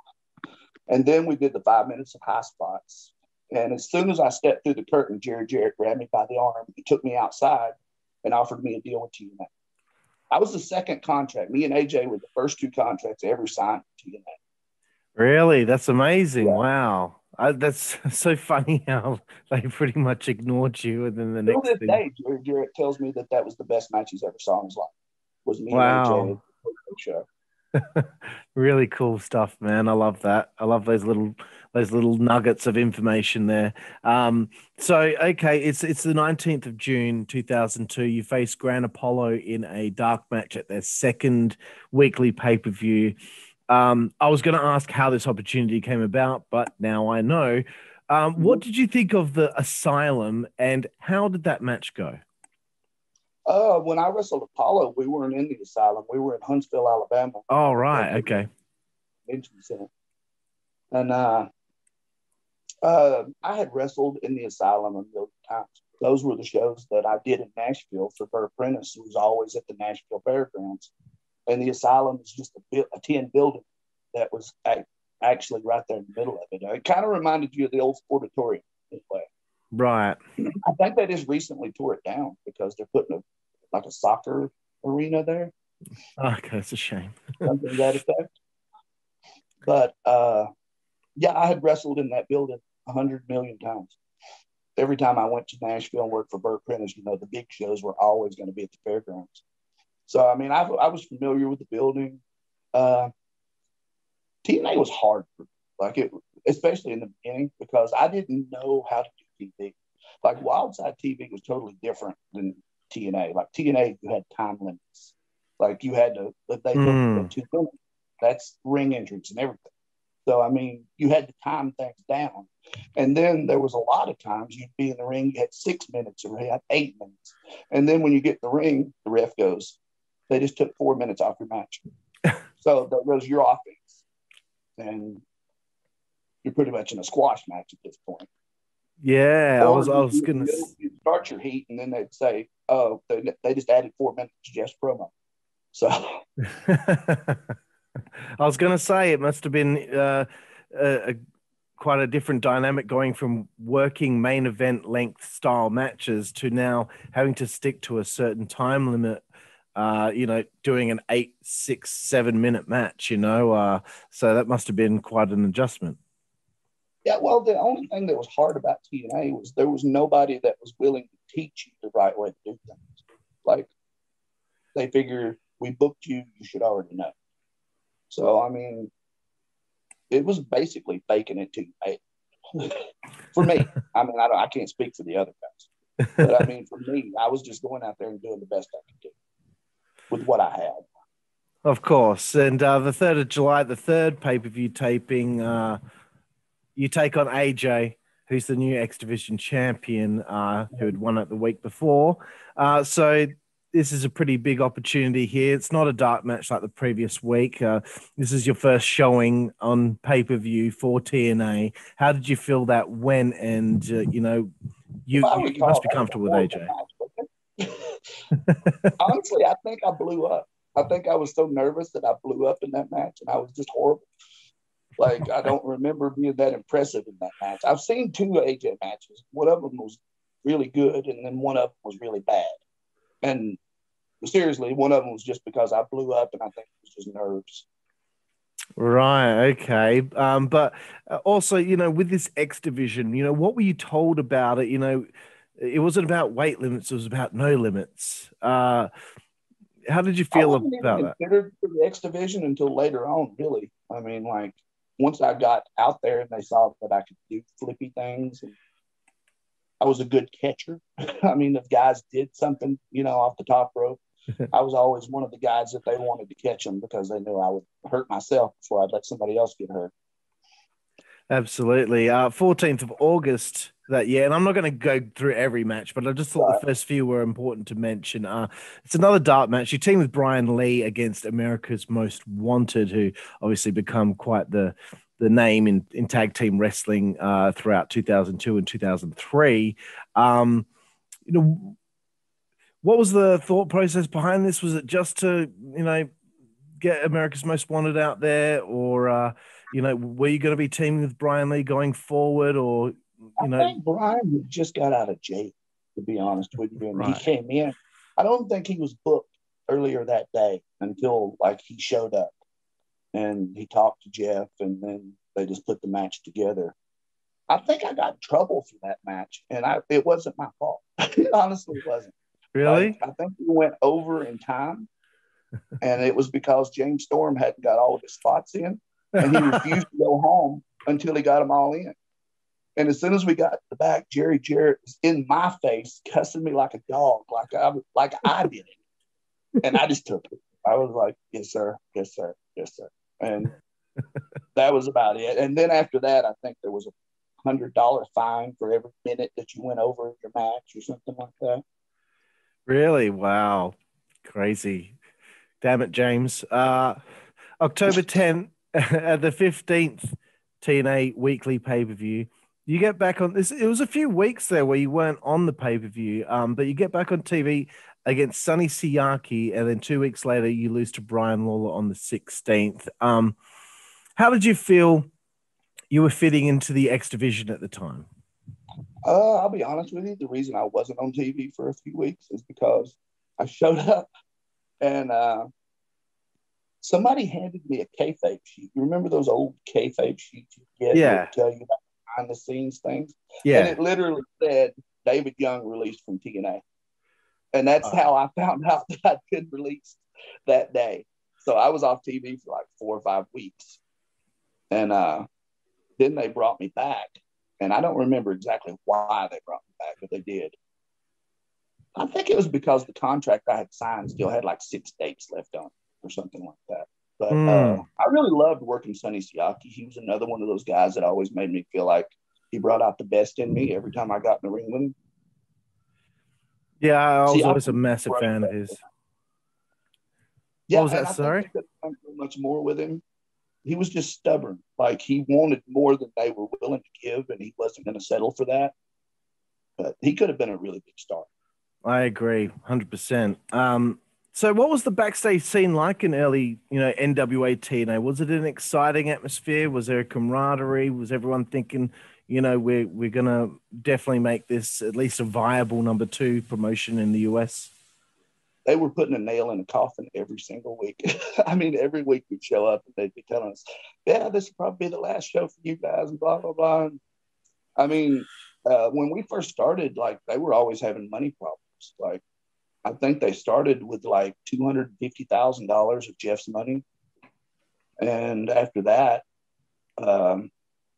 And then we did the 5 minutes of high spots. And as soon as I stepped through the curtain, Jerry Jarrett grabbed me by the arm. He took me outside and offered me a deal with TNA. I was the second contract. Me and AJ were the first 2 contracts ever signed with TNA. Really? That's amazing. Yeah. Wow. That's so funny how they pretty much ignored you. And then the Till next this thing. day, Jerry Jarrett tells me that was the best match he's ever saw in his life. Was me Wow. and AJ at the show. Really cool stuff, man. I love that. I love those little nuggets of information there. So okay, it's the 19th of June 2002. You face Grand Apollo in a dark match at their second weekly pay-per-view. I was going to ask how this opportunity came about, but now I know. What did you think of the Asylum, and how did that match go? When I wrestled Apollo, we weren't in the Asylum. We were in Huntsville, Alabama. Oh, right. Okay. And I had wrestled in the Asylum a million times. Those were the shows that I did in Nashville for Bert Prentice, who was always at the Nashville Fairgrounds. And the Asylum is just a tin building that was actually right there in the middle of it. It kind of reminded you of the old Sportatorium in a way. Right. I think they just recently tore it down because they're putting a soccer arena there. Okay, that's a shame. Something to that effect. But yeah, I had wrestled in that building 100 million times. Every time I went to Nashville and worked for Bert Prentice, the big shows were always going to be at the fairgrounds. So, I mean, I was familiar with the building. TNA was hard for me. especially in the beginning, because I didn't know how to do TV. Like Wildside TV was totally different than TNA. Like TNA, you had time limits. Like you had to, if they told you that 2 minutes, that's ring entrance and everything. So, I mean, you had to time things down. And then there was a lot of times you'd be in the ring, you had 6 minutes or you had 8 minutes. And then when you get in the ring, the ref goes, they just took 4 minutes off your match. So that goes your offense. And you're pretty much in a squash match at this point. Yeah, Or I was going to start your heat, and then they'd say, "Oh, they just added 4 minutes to Jeff's promo." So I was going to say it must have been quite a different dynamic going from working main event length style matches to now having to stick to a certain time limit. Doing an 8, 6, 7 minute match. So that must have been quite an adjustment. Yeah, well, the only thing that was hard about TNA was there was nobody that was willing to teach you the right way to do things. Like, they figure we booked you, you should already know. So, I mean, it was basically faking it to you, mate. For me. I mean, I can't speak for the other guys. But, I mean, for me, I was just going out there and doing the best I could do with what I had. Of course. And the 3rd of July, the third pay-per-view taping, you take on AJ, who's the new X Division champion, who had won it the week before. So this is a pretty big opportunity here. It's not a dark match like the previous week. This is your first showing on pay-per-view for TNA. How did you feel that went? And, you must be comfortable with AJ. Honestly, I think I blew up. I think I was so nervous that I blew up in that match, and I was just horrible. Like, I don't remember being that impressive in that match. I've seen 2 AJ matches. One of them was really good, and then one of them was really bad. And seriously, one of them was just because I blew up, and I think it was just nerves. Right. Okay. But also, with this X Division, what were you told about it? It wasn't about weight limits. It was about no limits. How did you feel about that? I wasn't considered for the X Division until later on, really. I mean, like, once I got out there and they saw that I could do flippy things, and I was a good catcher. I mean, if guys did something, off the top rope, I was always one of the guys that they wanted to catch them because they knew I would hurt myself before I'd let somebody else get hurt. Absolutely. 14th of August that year, and I'm not going to go through every match, but I just thought the first few were important to mention. It's another dark match. You team with Brian Lee against America's Most Wanted, who obviously become quite the name in tag team wrestling throughout 2002 and 2003. What was the thought process behind this? Was it just to, get America's Most Wanted out there, or were you going to be teaming with Brian Lee going forward, or I think Brian just got out of jail, to be honest with you, and right. He came in. I don't think he was booked earlier that day until he showed up and he talked to Jeff, and then they just put the match together. I think I got in trouble for that match, and it wasn't my fault. It honestly wasn't. Really? I think we went over in time, and it was because James Storm hadn't got all of his spots in, and he refused to go home until he got them all in. And as soon as we got to the back, Jerry Jarrett was in my face, cussing me like a dog, like I did it. And I just took it. I was like, yes, sir. Yes, sir. Yes, sir. And that was about it. And then after that, I think there was a $100 fine for every minute that you went over your match or something like that. Really? Wow. Crazy. Damn it, James. October 10th, at the 15th TNA weekly pay-per-view, you get back on this. It was a few weeks there where you weren't on the pay-per-view, but you get back on TV against Sonny Siaki, and then 2 weeks later, you lose to Brian Lawler on the 16th. How did you feel you were fitting into the X Division at the time? I'll be honest with you. The reason I wasn't on TV for a few weeks is because I showed up and somebody handed me a kayfabe sheet. You remember those old kayfabe sheets you get that tell you about behind the scenes things? Yeah. And it literally said David Young released from TNA. And that's how I found out that I'd been released that day. So I was off TV for like 4 or 5 weeks. And then they brought me back, and I don't remember exactly why they brought me back, but they did. I think it was because the contract I had signed still had like 6 dates left on it or something like that. But I really loved working Sonny Siaki. He was another one of those guys that always made me feel like he brought out the best in me every time I got in the ring with him. Yeah, I was always a massive fan of his. Yeah, what was that, sorry? I think I could much more with him. He was just stubborn. Like, he wanted more than they were willing to give, and he wasn't going to settle for that. But he could have been a really big star. I agree, 100%. So what was the backstage scene like in early, NWA TNA? Was it an exciting atmosphere? Was there a camaraderie? Was everyone thinking, we're going to definitely make this at least a viable number 2 promotion in the US? They were putting a nail in a coffin every single week. I mean, every week we'd show up and they'd be telling us, yeah, this will probably be the last show for you guys and blah, blah, blah. And, I mean, when we first started, like, they were always having money problems. Like, I think they started with like $250,000 of Jeff's money. And after that,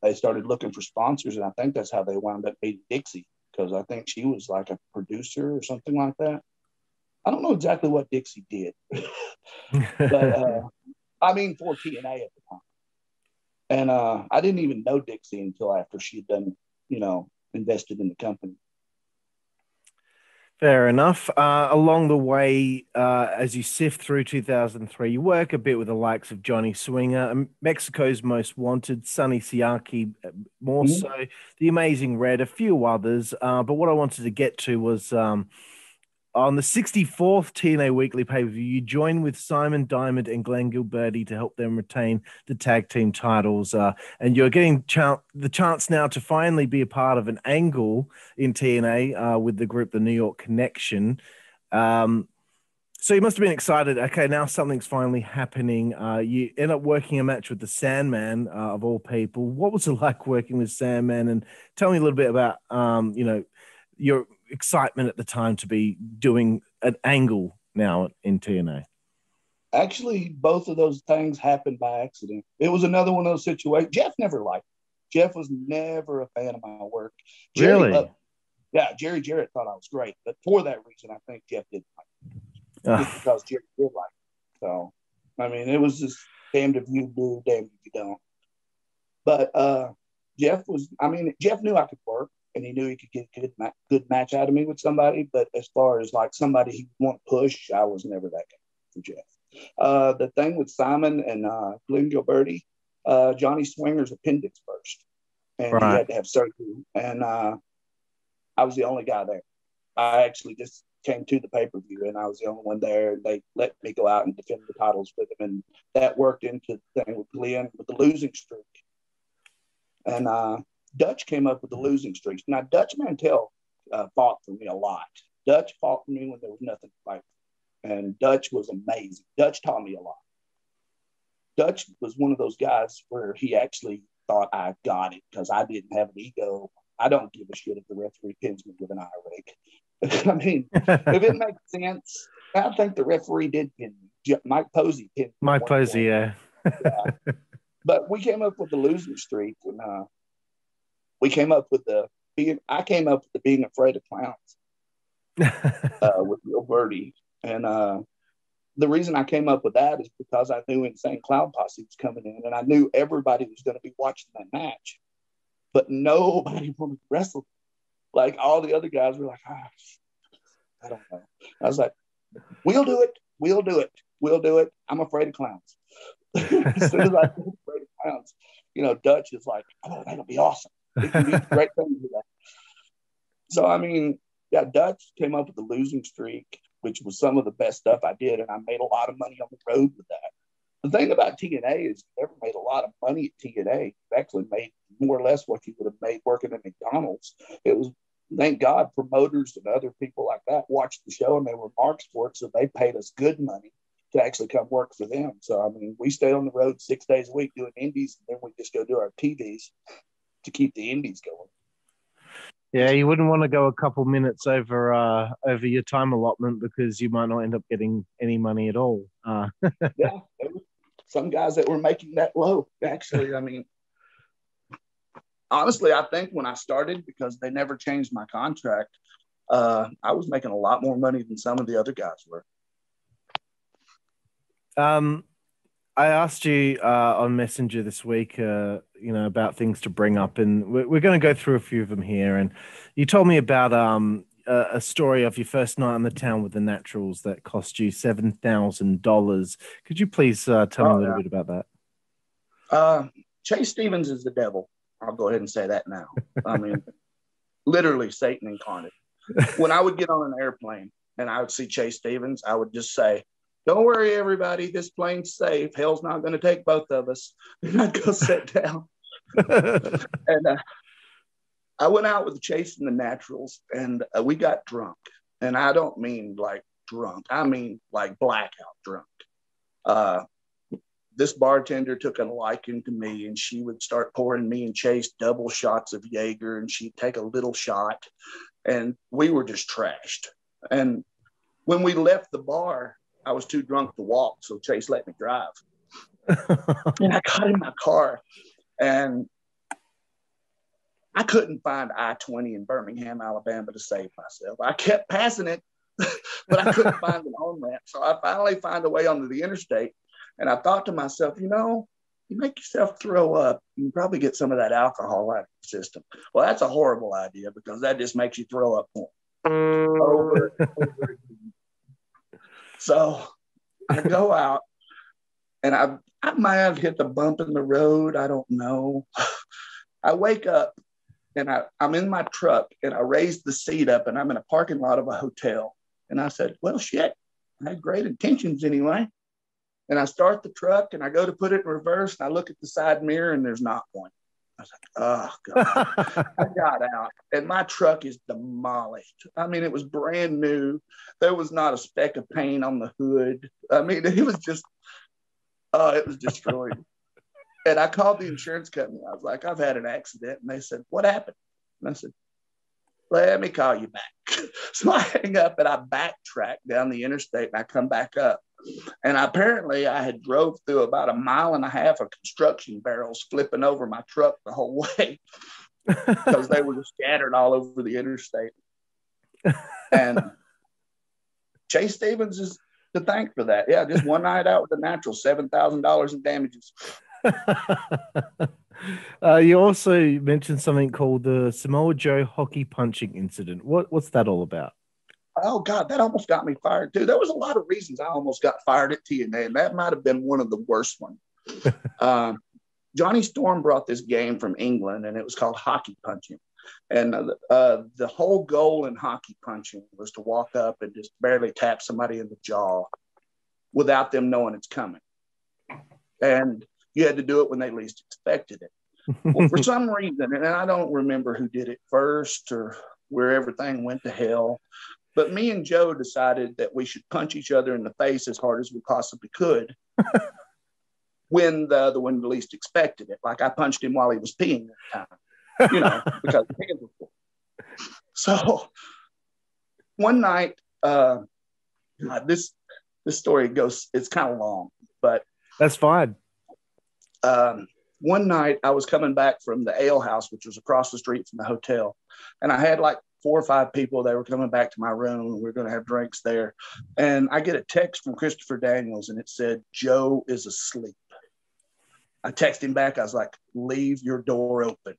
they started looking for sponsors. And I think that's how they wound up meeting Dixie, because I think she was like a producer or something like that. I don't know exactly what Dixie did, but I mean, for TNA at the time. And I didn't even know Dixie until after she had done, invested in the company. Fair enough. Along the way, as you sift through 2003, you work a bit with the likes of Johnny Swinger, Mexico's Most Wanted, Sonny Siaki, more so, The Amazing Red, a few others. But what I wanted to get to was on the 64th TNA Weekly pay-per-view, you join with Simon Diamond and Glenn Gilberti to help them retain the tag team titles. And you're getting the chance now to finally be a part of an angle in TNA with the group, the New York Connection. So you must have been excited. Okay, now something's finally happening. You end up working a match with the Sandman, of all people. What was it like working with Sandman? And tell me a little bit about, your excitement at the time to be doing an angle now in TNA. Actually, both of those things happened by accident. It was another one of those situations. Jeff never liked it. Jeff was never a fan of my work. Really? Jerry Jarrett thought I was great, but for that reason, I think Jeff didn't like it. Just because Jerry did like it. So, I mean, it was just damned if you do, damned if you don't. But Jeff knew I could work. And he knew he could get a good match out of me with somebody. But as far as like somebody he would want to push, I was never that guy for Jeff. The thing with Simon and Glenn Gilberti, Johnny Swinger's appendix burst. And he had to have surgery. And I was the only guy there. I actually just came to the pay-per-view, and I was the only one there. They let me go out and defend the titles with him. And that worked into the thing with Glenn with the losing streak. And Dutch came up with the losing streaks. Now, Dutch Mantell fought for me a lot. Dutch fought for me when there was nothing to fight for. And Dutch was amazing. Dutch taught me a lot. Dutch was one of those guys where he actually thought I got it because I didn't have an ego. I don't give a shit if the referee pins me with an eye rake. I mean, if it makes sense, I think the referee did pin me. Mike Posey pinned me. Mike Posey, yeah. But we came up with the losing streak, and I came up with being afraid of clowns with Gilberti. And the reason I came up with that is because I knew Insane Clown Posse was coming in, and I knew everybody was going to be watching that match, but nobody wanted to wrestle. Like, all the other guys were like, I don't know. I was like, we'll do it. I'm afraid of clowns. As soon as I was afraid of clowns, Dutch is like, oh, that'll be awesome. It can be a great thing to do that. So, I mean, yeah, Dutch came up with the losing streak, which was some of the best stuff I did, and I made a lot of money on the road with that. The thing about TNA is you never made a lot of money at TNA. You actually made more or less what you would have made working at McDonald's. It was, thank God, promoters and other people like that watched the show and they were marks for it, so they paid us good money to actually come work for them. So, I mean, we stayed on the road 6 days a week doing indies, and then we just go do our TVs to keep the indies going. Yeah, you wouldn't want to go a couple minutes over your time allotment because you might not end up getting any money at all. Yeah, there were some guys that were making that low, actually. I mean, honestly, I think when I started, because they never changed my contract, I was making a lot more money than some of the other guys were. I asked you on Messenger this week, about things to bring up, and we're going to go through a few of them here. And you told me about a story of your first night on the town with the Naturals that cost you $7,000. Could you please tell me a little bit about that? Chase Stevens is the devil. I'll go ahead and say that now. I mean, literally Satan incarnate. When I would get on an airplane and I would see Chase Stevens, I would just say, "Don't worry, everybody. This plane's safe. Hell's not going to take both of us." And I'd go sit down. And I went out with Chase and the Naturals, and we got drunk. And I don't mean like drunk. I mean like blackout drunk. This bartender took a liking to me, and she would start pouring me and Chase double shots of Jaeger, and she'd take a little shot, and we were just trashed. And when we left the bar, I was too drunk to walk, so Chase let me drive. And I got in my car, and I couldn't find I-20 in Birmingham, Alabama to save myself. I kept passing it, but I couldn't find an on-ramp. So I finally found a way onto the interstate, and I thought to myself, you make yourself throw up, you can probably get some of that alcohol out of your system. Well, that's a horrible idea, because that just makes you throw up more. Over and over again. So I go out, and I might have hit the bump in the road. I don't know. I wake up, and I'm in my truck, and I raise the seat up, and I'm in a parking lot of a hotel. And I said, well, shit, I had great intentions anyway. And I start the truck, and I go to put it in reverse, and I look at the side mirror, and there's not one. I was like, oh, God. I got out, and my truck is demolished. I mean, it was brand new. There was not a speck of paint on the hood. I mean, it was just, it was destroyed. And I called the insurance company. I was like, I've had an accident. And they said, what happened? And I said, let me call you back. So I hang up, and I backtrack down the interstate, and I come back up. And apparently I had drove through about 1.5 miles of construction barrels flipping over my truck the whole way, because they were just scattered all over the interstate. And Chase Stevens is to thank for that. Yeah, just one night out with the Natural, $7,000 in damages. You also mentioned something called the Samoa Joe hockey punching incident. What's that all about? Oh, God, that almost got me fired, too. There was a lot of reasons I almost got fired at TNA, and that might have been one of the worst ones. Johnny Storm brought this game from England, and it was called hockey punching. And the whole goal in hockey punching was to walk up and just barely tap somebody in the jaw without them knowing it's coming. And you had to do it when they least expected it. Well, for some reason, and I don't remember who did it first or where everything went to hell, but me and Joe decided that we should punch each other in the face as hard as we possibly could when the other one least expected it. Like I punched him while he was peeing at the time, because the hands were full. So one night, this story goes, it's kind of long, but that's fine. One night I was coming back from the ale house, which was across the street from the hotel. And I had like 4 or 5 people. They were coming back to my room, and we were going to have drinks there. And I get a text from Christopher Daniels, and it said, Joe is asleep. I text him back. I was like, leave your door open.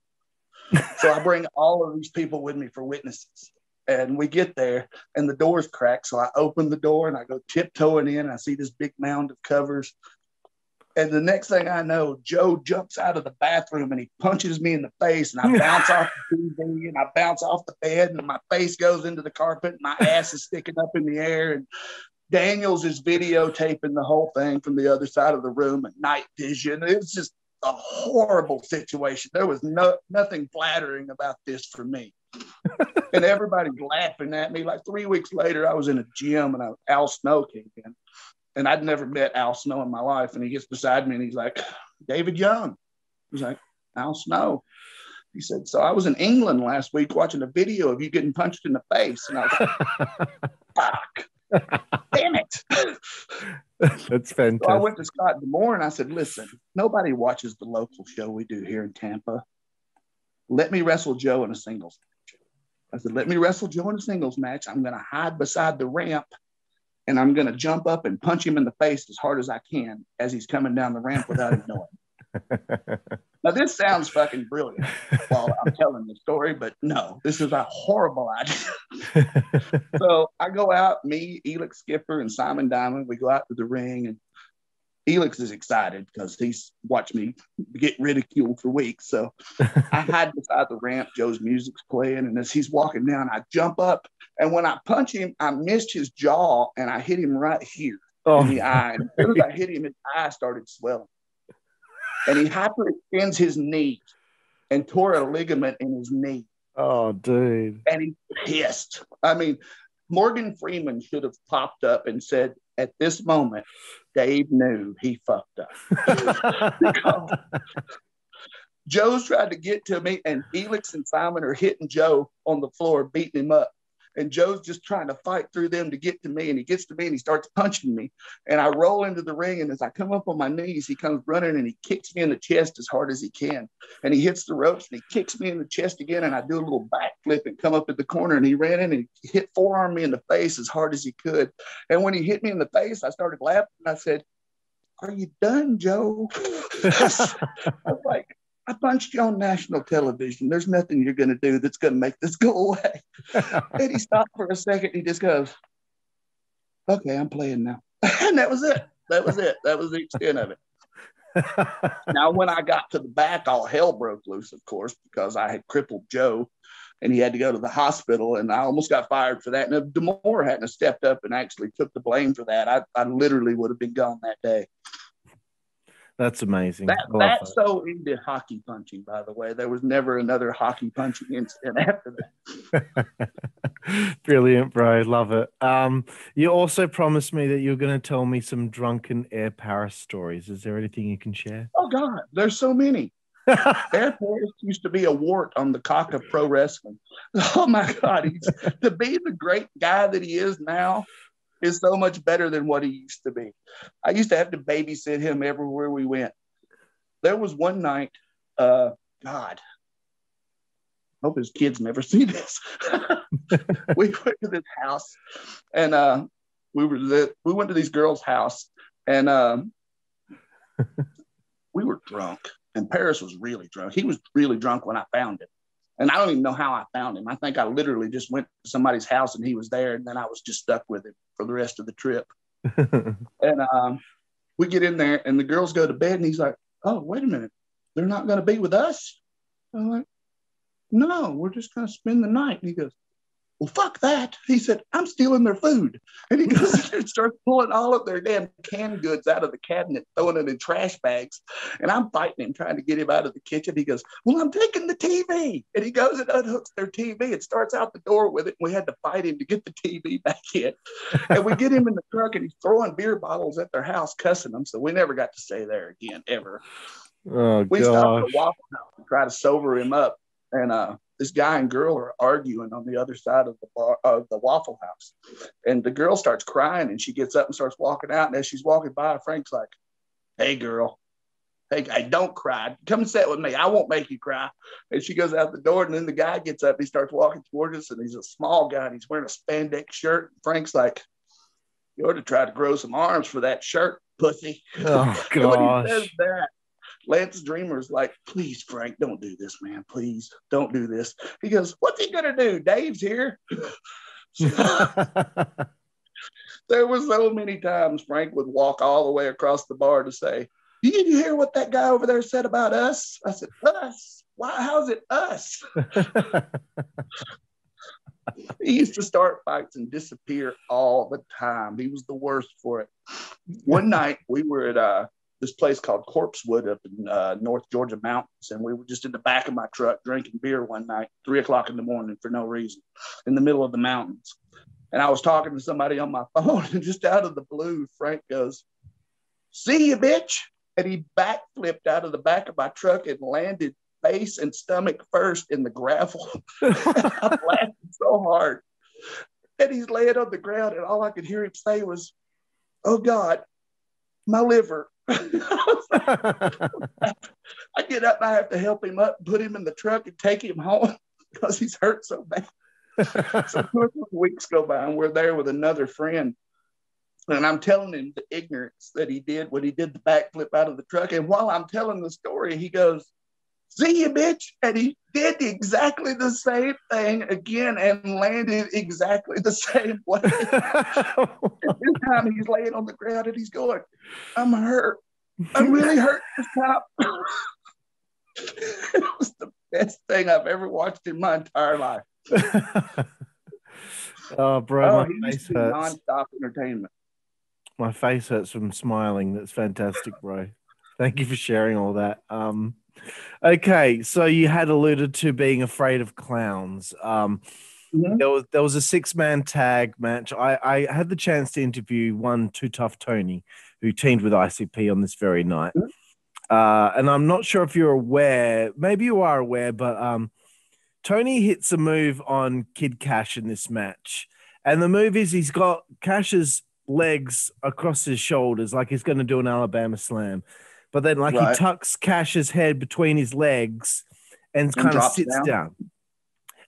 So I bring all of these people with me for witnesses. And we get there, and the door's cracked. So I open the door, and I go tiptoeing in. And I see this big mound of covers. And the next thing I know, Joe jumps out of the bathroom, and he punches me in the face, and I bounce off the TV, and I bounce off the bed, and my face goes into the carpet, and my ass is sticking up in the air. And Daniels is videotaping the whole thing from the other side of the room at night vision. It was just a horrible situation. There was nothing flattering about this for me. And everybody's laughing at me. Like 3 weeks later, I was in a gym, and Al Snow came in. And I'd never met Al Snow in my life. And he gets beside me, and he's like, David Young. He's like, Al Snow. He said, so I was in England last week watching a video of you getting punched in the face. And I was like, fuck, damn it. That's fantastic. So I went to Scott Demore, and I said, listen, nobody watches the local show we do here in Tampa. let me wrestle Joe in a singles match. I said, let me wrestle Joe in a singles match. I'm going to hide beside the ramp, and I'm going to jump up and punch him in the face as hard as I can as he's coming down the ramp without him knowing. Now, this sounds fucking brilliant while I'm telling the story, but no, this is a horrible idea. So I go out, me, Elix Skipper, and Simon Diamond, we go out to the ring, and Elix is excited because he's watched me get ridiculed for weeks. So I hide beside the ramp. Joe's music's playing, and as he's walking down, I jump up, and when I punch him, I missed his jaw, and I hit him right here in the eye. And as soon as I hit him, his eye started swelling. And he hyperextends his knee and tore a ligament in his knee. Oh, dude. And he pissed. I mean, Morgan Freeman should have popped up and said, at this moment, Dave knew he fucked up. Joe's tried to get to me, and Elix and Simon are hitting Joe on the floor, beating him up. And Joe's just trying to fight through them to get to me. And he gets to me and he starts punching me. And I roll into the ring. And as I come up on my knees, he comes running and he kicks me in the chest as hard as he can. And he hits the ropes and he kicks me in the chest again. And I do a little backflip and come up at the corner. And he ran in and he hit forearm me in the face as hard as he could. And when he hit me in the face, I started laughing. And I said, "Are you done, Joe?" I was like, "I punched you on national television. There's nothing you're going to do that's going to make this go away." And he stopped for a second. He just goes, "Okay, I'm playing now." And that was it. That was it. That was the extent of it. Now, when I got to the back, all hell broke loose, of course, because I had crippled Joe and he had to go to the hospital. And I almost got fired for that. And if DeMore hadn't stepped up and actually took the blame for that, I literally would have been gone that day. That's amazing. That's so into hockey punching, by the way. There was never another hockey punching incident after that. Brilliant, bro. Love it. You also promised me that you're going to tell me some drunken Air Paris stories. Is there anything you can share? Oh, God, there's so many. Air Paris used to be a wart on the cock of pro wrestling. Oh, my God. To be the great guy that he is now is so much better than what he used to be. I used to have to babysit him everywhere we went. There was one night, God, I hope his kids never see this. We went to this house, and we went to these girls' house, and we were drunk, and Paris was really drunk. He was really drunk when I found him. And I don't even know how I found him. I think I literally just went to somebody's house and he was there, and then I was just stuck with him for the rest of the trip. And we get in there and the girls go to bed and he's like, "Oh, wait a minute. They're not going to be with us?" I'm like, "No, we're just going to spend the night." And he goes, "Well, fuck that." He said, "I'm stealing their food." And he goes and starts pulling all of their damn canned goods out of the cabinet, throwing it in trash bags. And I'm fighting him, trying to get him out of the kitchen. He goes, "Well, I'm taking the TV." And he goes and unhooks their TV and starts out the door with it. We had to fight him to get the TV back in. And we get him in the truck and he's throwing beer bottles at their house, cussing them. So we never got to stay there again, ever. Oh, we stopped at Waffle House to try to sober him up. And this guy and girl are arguing on the other side of the bar, of the Waffle House. And the girl starts crying and she gets up and starts walking out. And as she's walking by, Frank's like, "Hey, girl, hey, don't cry. Come sit with me. I won't make you cry." And she goes out the door. And then the guy gets up. He starts walking towards us. And he's a small guy. And he's wearing a spandex shirt. And Frank's like, "You ought to try to grow some arms for that shirt, pussy." Oh, And when gosh. he says that, Lance Dreamer's like, "Please, Frank, don't do this, man. Please don't do this." He goes, "What's he going to do? Dave's here." There were so many times Frank would walk all the way across the bar to say, "Did you hear what that guy over there said about us?" I said, "Us? Why? How's it us?" He used to start fights and disappear all the time. He was the worst for it. One night we were at this place called Corpsewood up in North Georgia mountains. And we were just in the back of my truck drinking beer one night, 3:00 in the morning for no reason, in the middle of the mountains. And I was talking to somebody on my phone, and just out of the blue, Frank goes, "See you, bitch." And he backflipped out of the back of my truck and landed face and stomach first in the gravel. I'm laughing so hard. And he's laying on the ground, and all I could hear him say was, "Oh, God, my liver, I get up and I have to help him up, put him in the truck, and take him home because he's hurt so bad. So 2 or 3 weeks go by, and we're there with another friend. And I'm telling him the ignorance that he did when he did the backflip out of the truck. And while I'm telling the story, he goes, "See you, bitch." And he did exactly the same thing again and landed exactly the same way. And this time he's laying on the ground and he's going, "I'm hurt. I'm really hurt this time." It was the best thing I've ever watched in my entire life. Oh, bro, he my used face to be hurts. nonstop entertainment. My face hurts from smiling. That's fantastic, bro. Thank you for sharing all that. Okay, so you had alluded to being afraid of clowns. There was a 6-man tag match. I had the chance to interview one Too Tough Tony, who teamed with ICP on this very night. And I'm not sure if you're aware. Maybe you are aware, but Tony hits a move on Kid Cash in this match. And the move is he's got Cash's legs across his shoulders like he's going to do an Alabama slam. But then he tucks Cash's head between his legs and kind of sits down.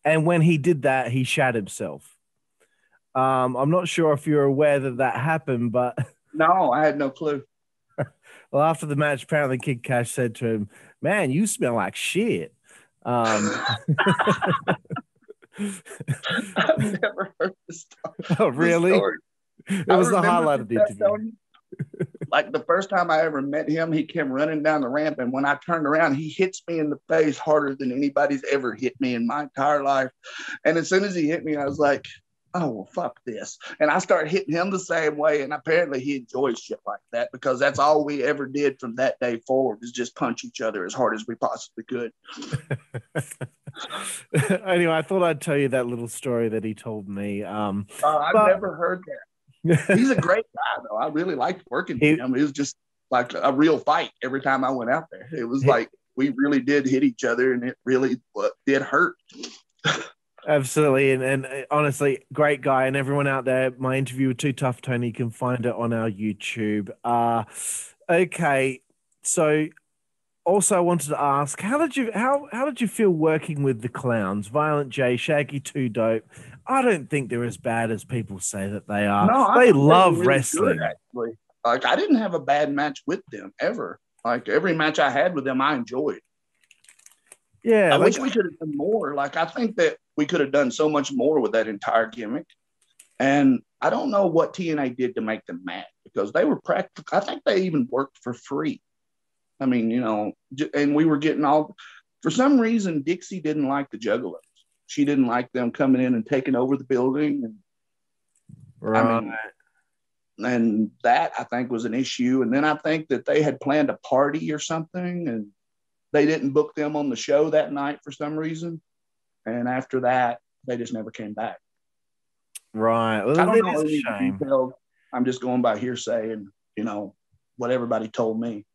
And when he did that, he shat himself. I'm not sure if you're aware that happened, but... No, I had no clue. Well, after the match, apparently Kid Cash said to him, "Man, you smell like shit." I've never heard the story. Oh, really? It was the highlight of the interview. Like the first time I ever met him, he came running down the ramp, and when I turned around, he hits me in the face harder than anybody's ever hit me in my entire life. And as soon as he hit me, I was like, "Oh, well, fuck this." And I started hitting him the same way, and apparently he enjoys shit like that because that's all we ever did from that day forward is just punch each other as hard as we possibly could. Anyway, I thought I'd tell you that little story that he told me. I've never heard that. He's a great guy, though. I really liked working with him. It was just like a real fight every time I went out there. It was like we really did hit each other, and it really did hurt. Absolutely. And honestly, great guy. And everyone out there, my interview with Too Tough Tony, you can find it on our YouTube. Okay. So also I wanted to ask, how did you feel working with the clowns? Violent J, Shaggy 2 Dope. I don't think they're as bad as people say that they are. No, they love really wrestling. Good, actually. Like I didn't have a bad match with them ever. Like every match I had with them, I enjoyed. Yeah. I wish we could have done more. Like I think that we could have done so much more with that entire gimmick. And I don't know what TNA did to make them mad because they were practical. I think they even worked for free. I mean, and we were getting all, for some reason, Dixie didn't like the Juggalos. She didn't like them coming in and taking over the building. And right. And that I think was an issue. And then I think that they had planned a party or something and they didn't book them on the show that night for some reason. And after that, they just never came back. Right. Well, I don't know any details. I'm just going by hearsay and, what everybody told me.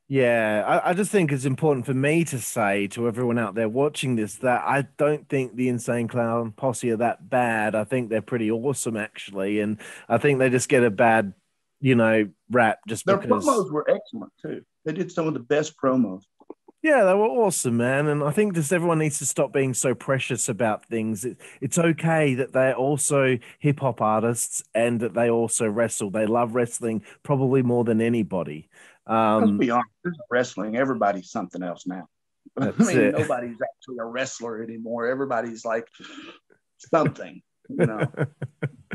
Yeah, I just think it's important for me to say to everyone out there watching this that I don't think the Insane Clown Posse are that bad. I think they're pretty awesome, actually. And I think they just get a bad, rap just Their because... promos were excellent, too. They did some of the best promos. Yeah, they were awesome, man. And I think just everyone needs to stop being so precious about things. It's okay that they're also hip-hop artists and that they also wrestle. They love wrestling probably more than anybody. Let's be honest, there's wrestling. Everybody's something else now. Nobody's actually a wrestler anymore. Everybody's like something, Yeah,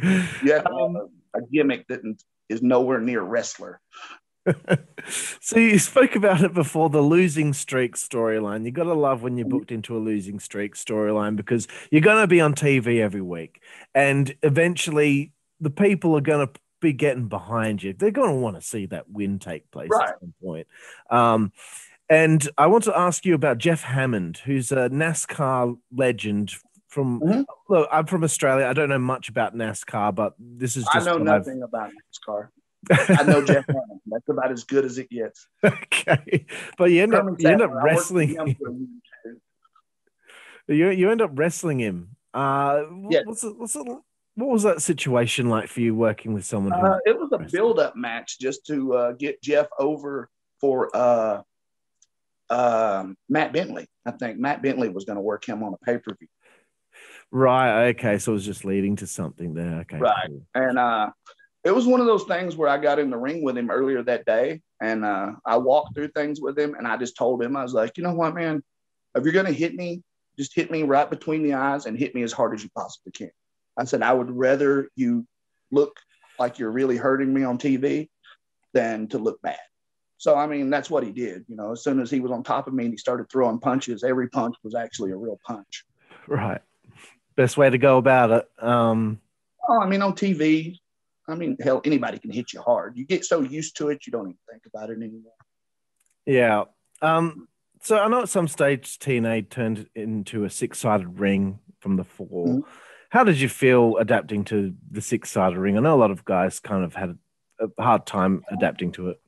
a gimmick that is nowhere near wrestler. So you spoke about it before, the losing streak storyline. You got to love when you're booked into a losing streak storyline because you're going to be on TV every week. And eventually the people are going to be getting behind you. They're going to want to see that win take place at some point. And I want to ask you about Jeff Hammond, who's a NASCAR legend from, look, I'm from Australia. I don't know much about NASCAR, but this is just... I know nothing about NASCAR. I know Jeff Hammond. That's about as good as it gets. Okay. But you end up wrestling him. You end up wrestling him. Yeah. What was that situation like for you working with someone who? It was a build-up match just to get Jeff over for Matt Bentley. I think Matt Bentley was going to work him on a pay-per-view. Right. Okay. So it was just leading to something there. Okay. Right. Cool. And it was one of those things where I got in the ring with him earlier that day, and I walked through things with him, and I just told him, I was like, you know what, man, if you're going to hit me, just hit me right between the eyes and hit me as hard as you possibly can. I said, I would rather you look like you're really hurting me on TV than to look bad. So, I mean, that's what he did. You know, as soon as he was on top of me and he started throwing punches, every punch was actually a real punch. Right. Best way to go about it. Oh, I mean, on TV, I mean, hell, anybody can hit you hard. You get so used to it, you don't even think about it anymore. Yeah. So I know at some stage TNA turned into a 6-sided ring from the 4. Mm-hmm. How did you feel adapting to the 6-sided ring? I know a lot of guys kind of had a hard time adapting to it.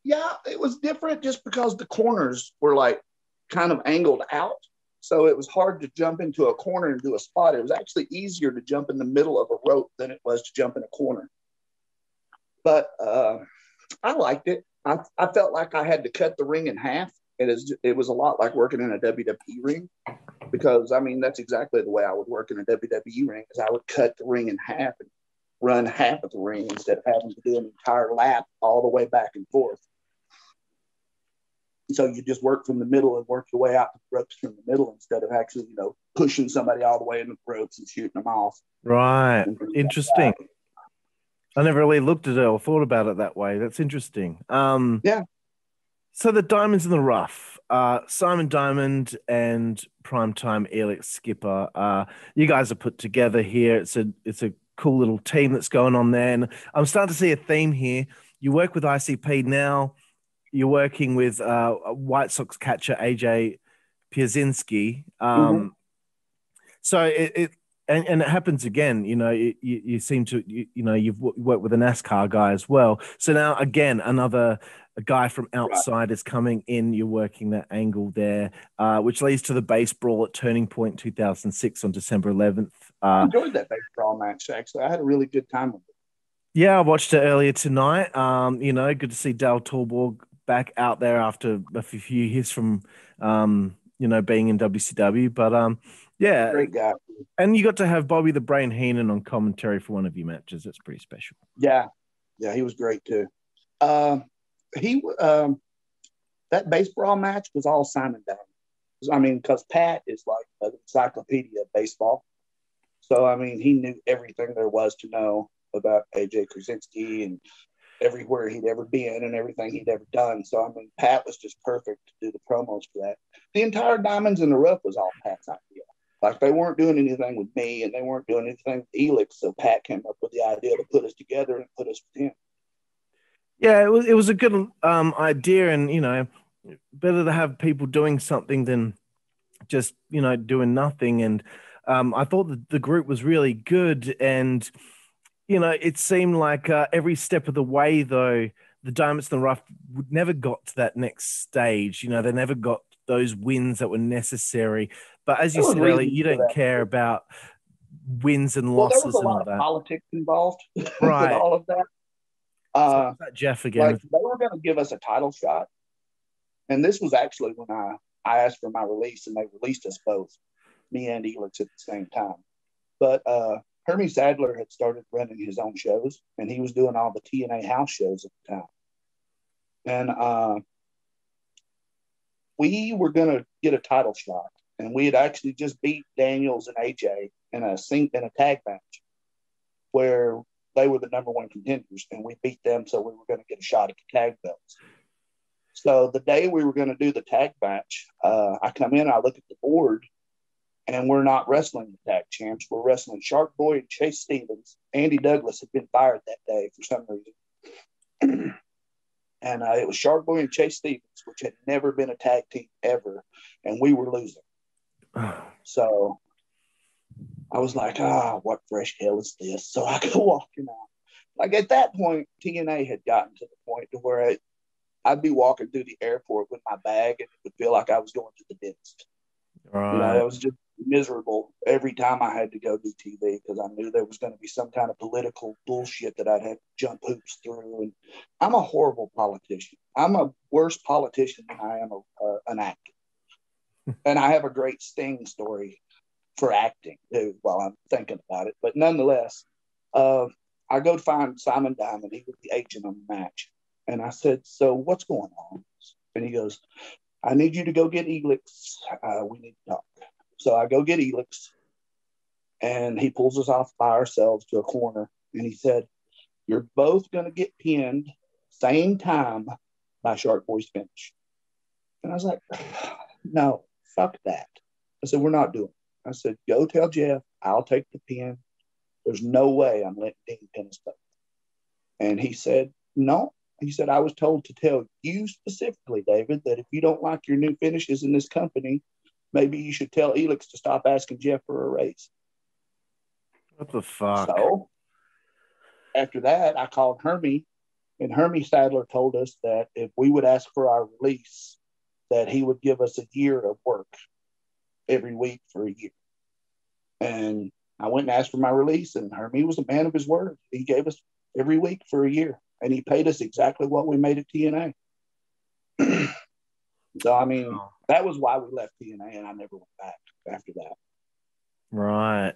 Yeah, it was different just because the corners were like kind of angled out. So it was hard to jump into a corner and do a spot. It was actually easier to jump in the middle of a rope than it was to jump in a corner. But I liked it. I felt like I had to cut the ring in half. It was a lot like working in a WWE ring, because, I mean, that's exactly the way I would work in a WWE ring, is I would cut the ring in half and run half of the ring instead of having to do an entire lap all the way back and forth. So you just work from the middle and work your way out to the ropes from the middle instead of actually, you know, pushing somebody all the way into the ropes and shooting them off. Right. Interesting. I never really looked at it or thought about it that way. That's interesting. Yeah. So the Diamonds in the Rough, Simon Diamond and Primetime Elix Skipper, you guys are put together here. It's a cool little team that's going on there. And I'm starting to see a theme here. You work with ICP now. You're working with White Sox catcher AJ Pierzynski. So it happens again. You know, you seem to you've worked with a NASCAR guy as well. So now again, a guy from outside is coming in. You're working that angle there, which leads to the base brawl at Turning Point 2006 on December 11th. I enjoyed that base brawl match. Actually, I had a really good time with it. Yeah, I watched it earlier tonight. Good to see Dale Torborg back out there after a few years from, being in WCW. But, yeah. Great guy. And you got to have Bobby the Brain Heenan on commentary for one of your matches. That's pretty special. Yeah. Yeah, he was great, too. That base brawl match was all Simon Diamond. I mean, because Pat is like an encyclopedia of baseball. So, I mean, he knew everything there was to know about AJ Pierzynski and everywhere he'd ever been and everything he'd ever done. So, I mean, Pat was just perfect to do the promos for that. The entire Diamonds in the Rough was all Pat's idea. Like, they weren't doing anything with me and they weren't doing anything with Elix. So Pat came up with the idea to put us together and put us with him. Yeah, it was a good idea, and, better to have people doing something than just, doing nothing. And I thought that the group was really good, and it seemed like every step of the way, though, the Diamonds in the Rough never got to that next stage. They never got those wins that were necessary. But as you said earlier, you don't care about wins and losses and all that. There was a lot of politics involved right. with all of that. So that Jeff again. Like, they were going to give us a title shot. And this was actually when I asked for my release, and they released us both, me and Elix, at the same time. But Hermie Sadler had started running his own shows, and he was doing all the TNA house shows at the time. And we were going to get a title shot, and we had actually just beat Daniels and AJ in a tag match where they were the number one contenders, and we beat them, so we were going to get a shot at the tag belts. So the day we were going to do the tag match, I come in, I look at the board, and we're not wrestling the tag champs. We're wrestling Shark Boy and Chase Stevens. Andy Douglas had been fired that day for some reason. And it was Shark Boy and Chase Stevens, which had never been a tag team ever, and we were losing. So I was like, what fresh hell is this? So I go walking out. Like, at that point, TNA had gotten to the point to where I'd be walking through the airport with my bag, and it would feel like I was going to the dentist. Right. It was just miserable every time I had to go do TV because I knew there was going to be some kind of political bullshit that I'd have to jump hoops through. And I'm a horrible politician. I'm a worse politician than I am an actor. And I have a great Sting story for acting too while I'm thinking about it. But nonetheless, I go find Simon Diamond. He was the agent on the match. And I said, so what's going on? And he goes, I need you to go get Elix. We need to talk. So I go get Elix, and he pulls us off by ourselves to a corner. And he said, you're both going to get pinned same time by Shark Boy's finish. And I was like, no, fuck that. I said, we're not doing it. I said, go tell Jeff, I'll take the pin. There's no way I'm letting Dean pin us both. And he said, no. He said, I was told to tell you specifically, David, that if you don't like your new finishes in this company, maybe you should tell Elix to stop asking Jeff for a raise. What the fuck? So after that, I called Hermie, and Hermie Sadler told us that if we would ask for our release, that he would give us a year of work every week for a year. And I went and asked for my release, and Hermie was a man of his word. He gave us every week for a year, and he paid us exactly what we made at TNA. So, I mean, that was why we left TNA, and I never went back after that. Right.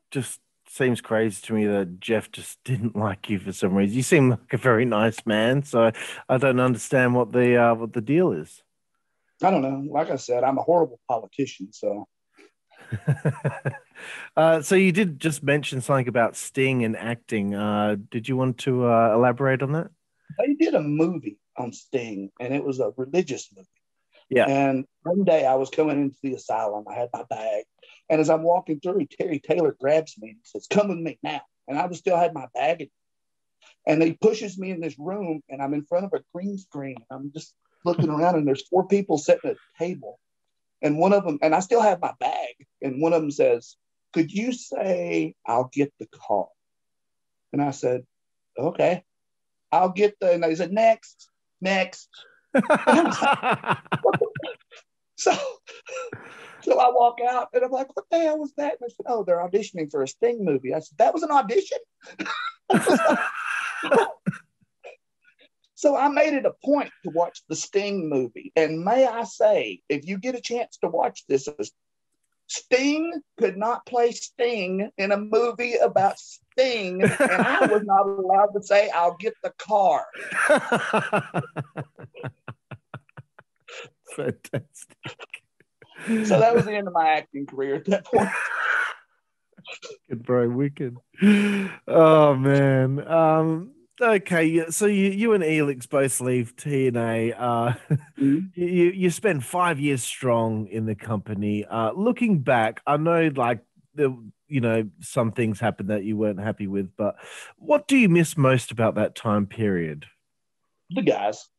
Just seems crazy to me that Jeff just didn't like you for some reason. You seem like a very nice man, so I don't understand what the deal is. I don't know. Like I said, I'm a horrible politician, so. So you did just mention something about Sting and acting. Did you want to elaborate on that? They did a movie on Sting, and it was a religious movie. Yeah. And one day I was coming into the asylum. I had my bag. And as I'm walking through, Terry Taylor grabs me and says, come with me now. And I still had my bag. And he pushes me in this room, and I'm in front of a green screen. I'm just looking around, and there's 4 people sitting at a table. And one of them, and I still have my bag. And one of them says, could you say, I'll get the car? And I said, okay, I'll get and they said, next. So I walk out, and I'm like, what the hell was that? And I said, oh, they're auditioning for a Sting movie. I said, that was an audition? So I made it a point to watch the Sting movie. And may I say, if you get a chance to watch this, Sting could not play Sting in a movie about Sting, and I was not allowed to say, I'll get the car. Fantastic. So that was the end of my acting career at that point. Wicked, bro, wicked. Oh, man. Okay, so you and Elix both leave TNA. You spend 5 years strong in the company. Looking back, I know some things happened that you weren't happy with, but what do you miss most about that time period? The guys,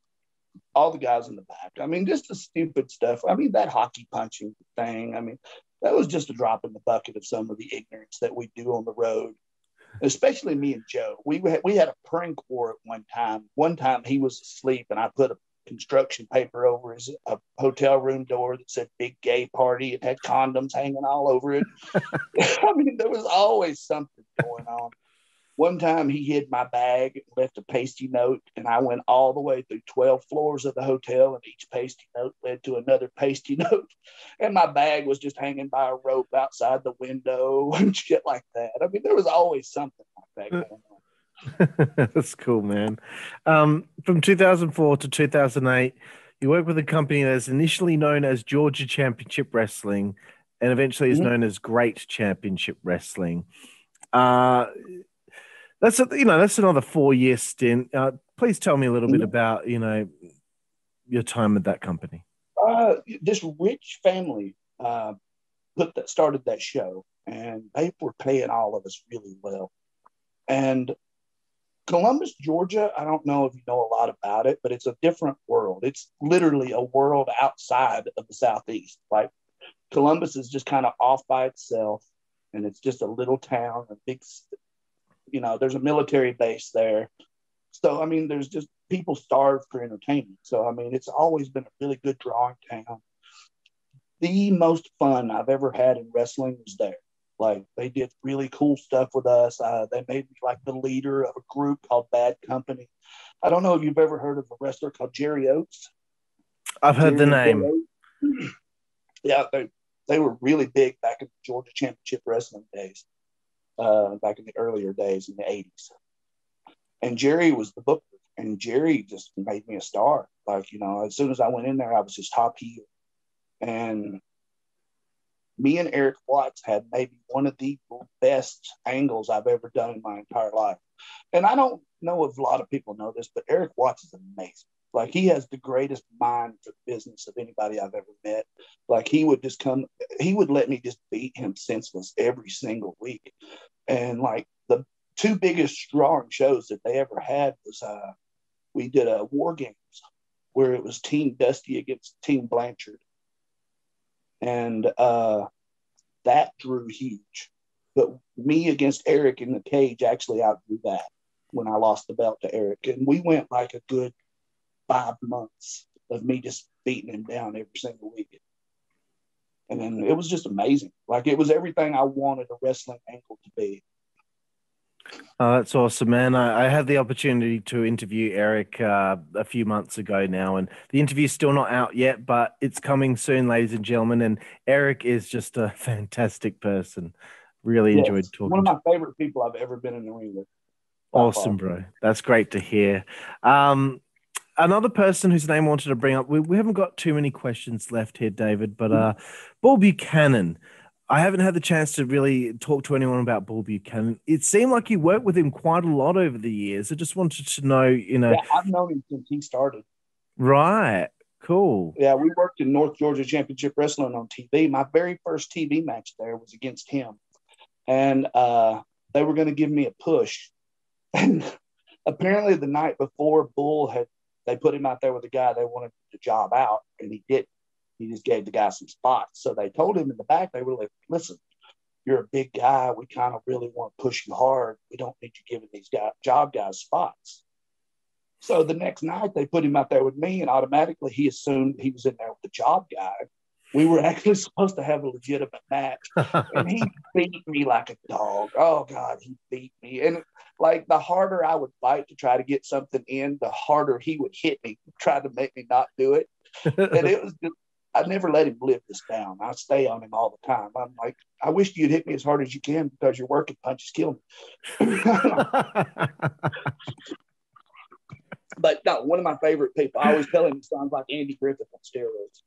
all the guys in the back. I mean, just the stupid stuff. I mean, that hockey punching thing. I mean, that was just a drop in the bucket of some of the ignorance that we do on the road. Especially me and Joe. We had a prank war at one time. One time he was asleep, and I put a construction paper over his hotel room door that said big gay party. It had condoms hanging all over it. I mean, there was always something going on. One time he hid my bag and left a pasty note, and I went all the way through 12 floors of the hotel, and each pasty note led to another pasty note. And my bag was just hanging by a rope outside the window and shit like that. I mean, there was always something like that going on. That's cool, man. From 2004 to 2008, you worked with a company that's initially known as Georgia Championship Wrestling and eventually is known as Great Championship Wrestling. That's another 4-year stint. Please tell me a little bit about, your time at that company. This rich family started that show, and they were paying all of us really well. And Columbus, Georgia, I don't know if you know a lot about it, but it's a different world. It's literally a world outside of the Southeast. Like Columbus is just kind of off by itself, and it's just a little town, a big, there's a military base there. So, I mean, there's just people starve for entertainment. So, I mean, it's always been a really good drawing town. the most fun I've ever had in wrestling was there. Like, they did really cool stuff with us. They made me like the leader of a group called Bad Company. I don't know if you've ever heard of a wrestler called Jerry Oates. I've heard the name. Yeah, they were really big back in the Georgia Championship Wrestling days, back in the earlier days in the 80s. And Jerry was the booker, and Jerry just made me a star. Like, you know, as soon as I went in there, I was just top heel. And me and Eric Watts had maybe one of the best angles I've ever done in my entire life. And I don't know if a lot of people know this, but Eric Watts is amazing. Like, he has the greatest mind for business of anybody I've ever met. Like, he would let me just beat him senseless every single week. And like, the two biggest drawing shows that they ever had was we did a War Games where it was Team Dusty against Team Blanchard. And that drew huge. But me against Eric in the cage actually outdrew that when I lost the belt to Eric. And we went like a good 5 months of me just beating him down every single week. And then it was just amazing. Like, it was everything I wanted a wrestling angle to be. That's awesome, man. I had the opportunity to interview Eric a few months ago now, and the interview's still not out yet, but it's coming soon, ladies and gentlemen. And Eric is just a fantastic person. Really enjoyed talking. One of my favorite people I've ever been in the ring with. Awesome, bro. That's great to hear. Another person whose name I wanted to bring up, we haven't got too many questions left here, David, but Bull Buchanan. I haven't had the chance to really talk to anyone about Bull Buchanan. It seemed like you worked with him quite a lot over the years. I just wanted to know, Yeah, I've known him since he started. Right. Cool. Yeah, we worked in North Georgia Championship Wrestling on TV. My very first TV match there was against him. And they were going to give me a push. And apparently the night before, they put him out there with a guy they wanted to job out, and he didn't. He just gave the guy some spots. So they told him in the back, they were like, listen, you're a big guy. We kind of really want to push you hard. We don't need you giving these job guys spots. So the next night they put him out there with me, and automatically he assumed he was in there with the job guy. We were actually supposed to have a legitimate match, and he beat me like a dog. Oh, God, he beat me. And like, the harder I would fight to try to get something in, the harder he would hit me, try to make me not do it. And it was just, I never let him live this down. I stay on him all the time. I'm like, I wish you'd hit me as hard as you can because your working punches kill me. But no, one of my favorite people. I always tell him he sounds like Andy Griffith on steroids.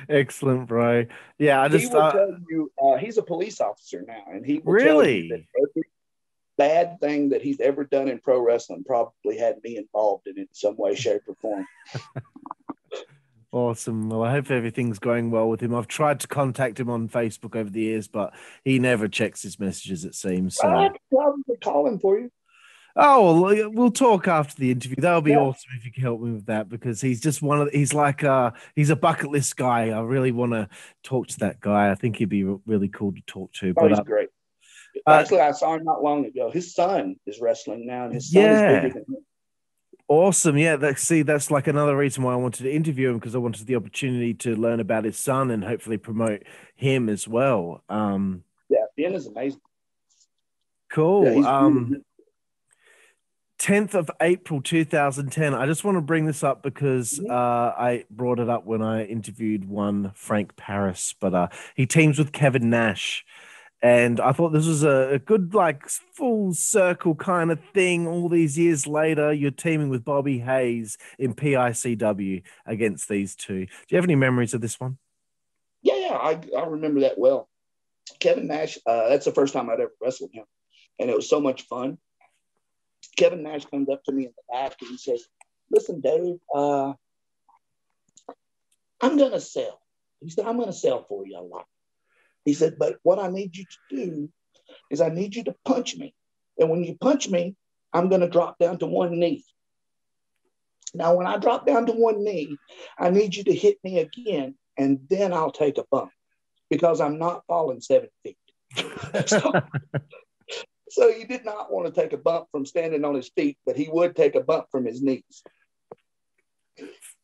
Excellent, bro. Yeah, he will tell you he's a police officer now, and he will tell you that every bad thing that he's ever done in pro wrestling probably had me involved in it in some way, shape, or form. Awesome. Well, I hope everything's going well with him. I've tried to contact him on Facebook over the years, but he never checks his messages, it seems. So. I could probably call him for you. Oh, well, we'll talk after the interview. That'll be awesome if you can help me with that, because he's just he's a bucket list guy. I really want to talk to that guy. I think he'd be really cool to talk to. Oh, he's great. Actually, I saw him not long ago. His son is wrestling now, and his son is bigger than him. Awesome. Yeah. That's like another reason why I wanted to interview him, because I wanted the opportunity to learn about his son and hopefully promote him as well. Yeah, Ben is amazing. Cool. Yeah, 10th of April 2010. I just want to bring this up because I brought it up when I interviewed one Frank Paris, but he teams with Kevin Nash. And I thought this was a good, like, full circle kind of thing. All these years later, you're teaming with Bobby Hayes in PICW against these two. Do you have any memories of this one? Yeah, I remember that well. Kevin Nash, that's the first time I'd ever wrestled him. And it was so much fun. Kevin Nash comes up to me in the back and he says, listen, Dave, I'm going to sell. He said, I'm going to sell for you a lot. He said, but what I need you to do is I need you to punch me. And when you punch me, I'm going to drop down to one knee. Now, when I drop down to one knee, I need you to hit me again, and then I'll take a bump because I'm not falling 7 feet. So he did not want to take a bump from standing on his feet, but he would take a bump from his knees.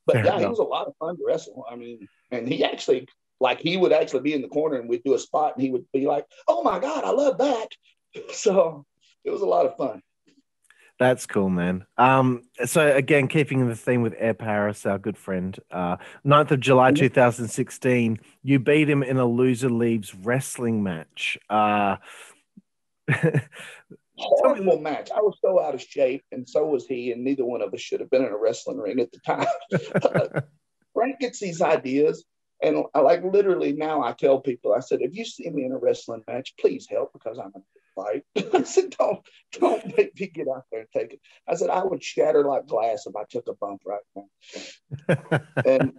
But Fair yeah, he enough. was a lot of fun to wrestle. I mean, and he would actually be in the corner and we'd do a spot and he would be like, "Oh my God, I love that." So it was a lot of fun. That's cool, man. So again, keeping the theme with Air Paris, our good friend, 9th of July, 2016, you beat him in a loser leaves wrestling match. Horrible match. I was so out of shape, and so was he, and neither one of us should have been in a wrestling ring at the time. Frank gets these ideas, and I literally now I tell people, I said, if you see me in a wrestling match, please help because I'm in a fight. I said, don't make me get out there and take it. I said, I would shatter like glass if I took a bump right now. And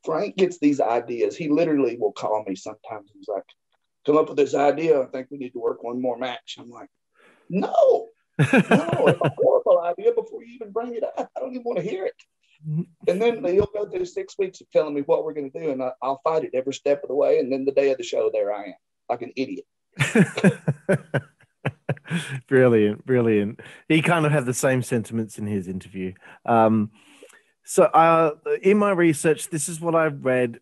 Frank gets these ideas. He literally will call me sometimes. He's like, come up with this idea. I think we need to work one more match. I'm like, no, it's a horrible idea before you even bring it up. I don't even want to hear it. And then he'll go through 6 weeks of telling me what we're going to do, and I'll fight it every step of the way. And then the day of the show, there I am, like an idiot. Brilliant. He kind of had the same sentiments in his interview. So in my research, this is what I've read.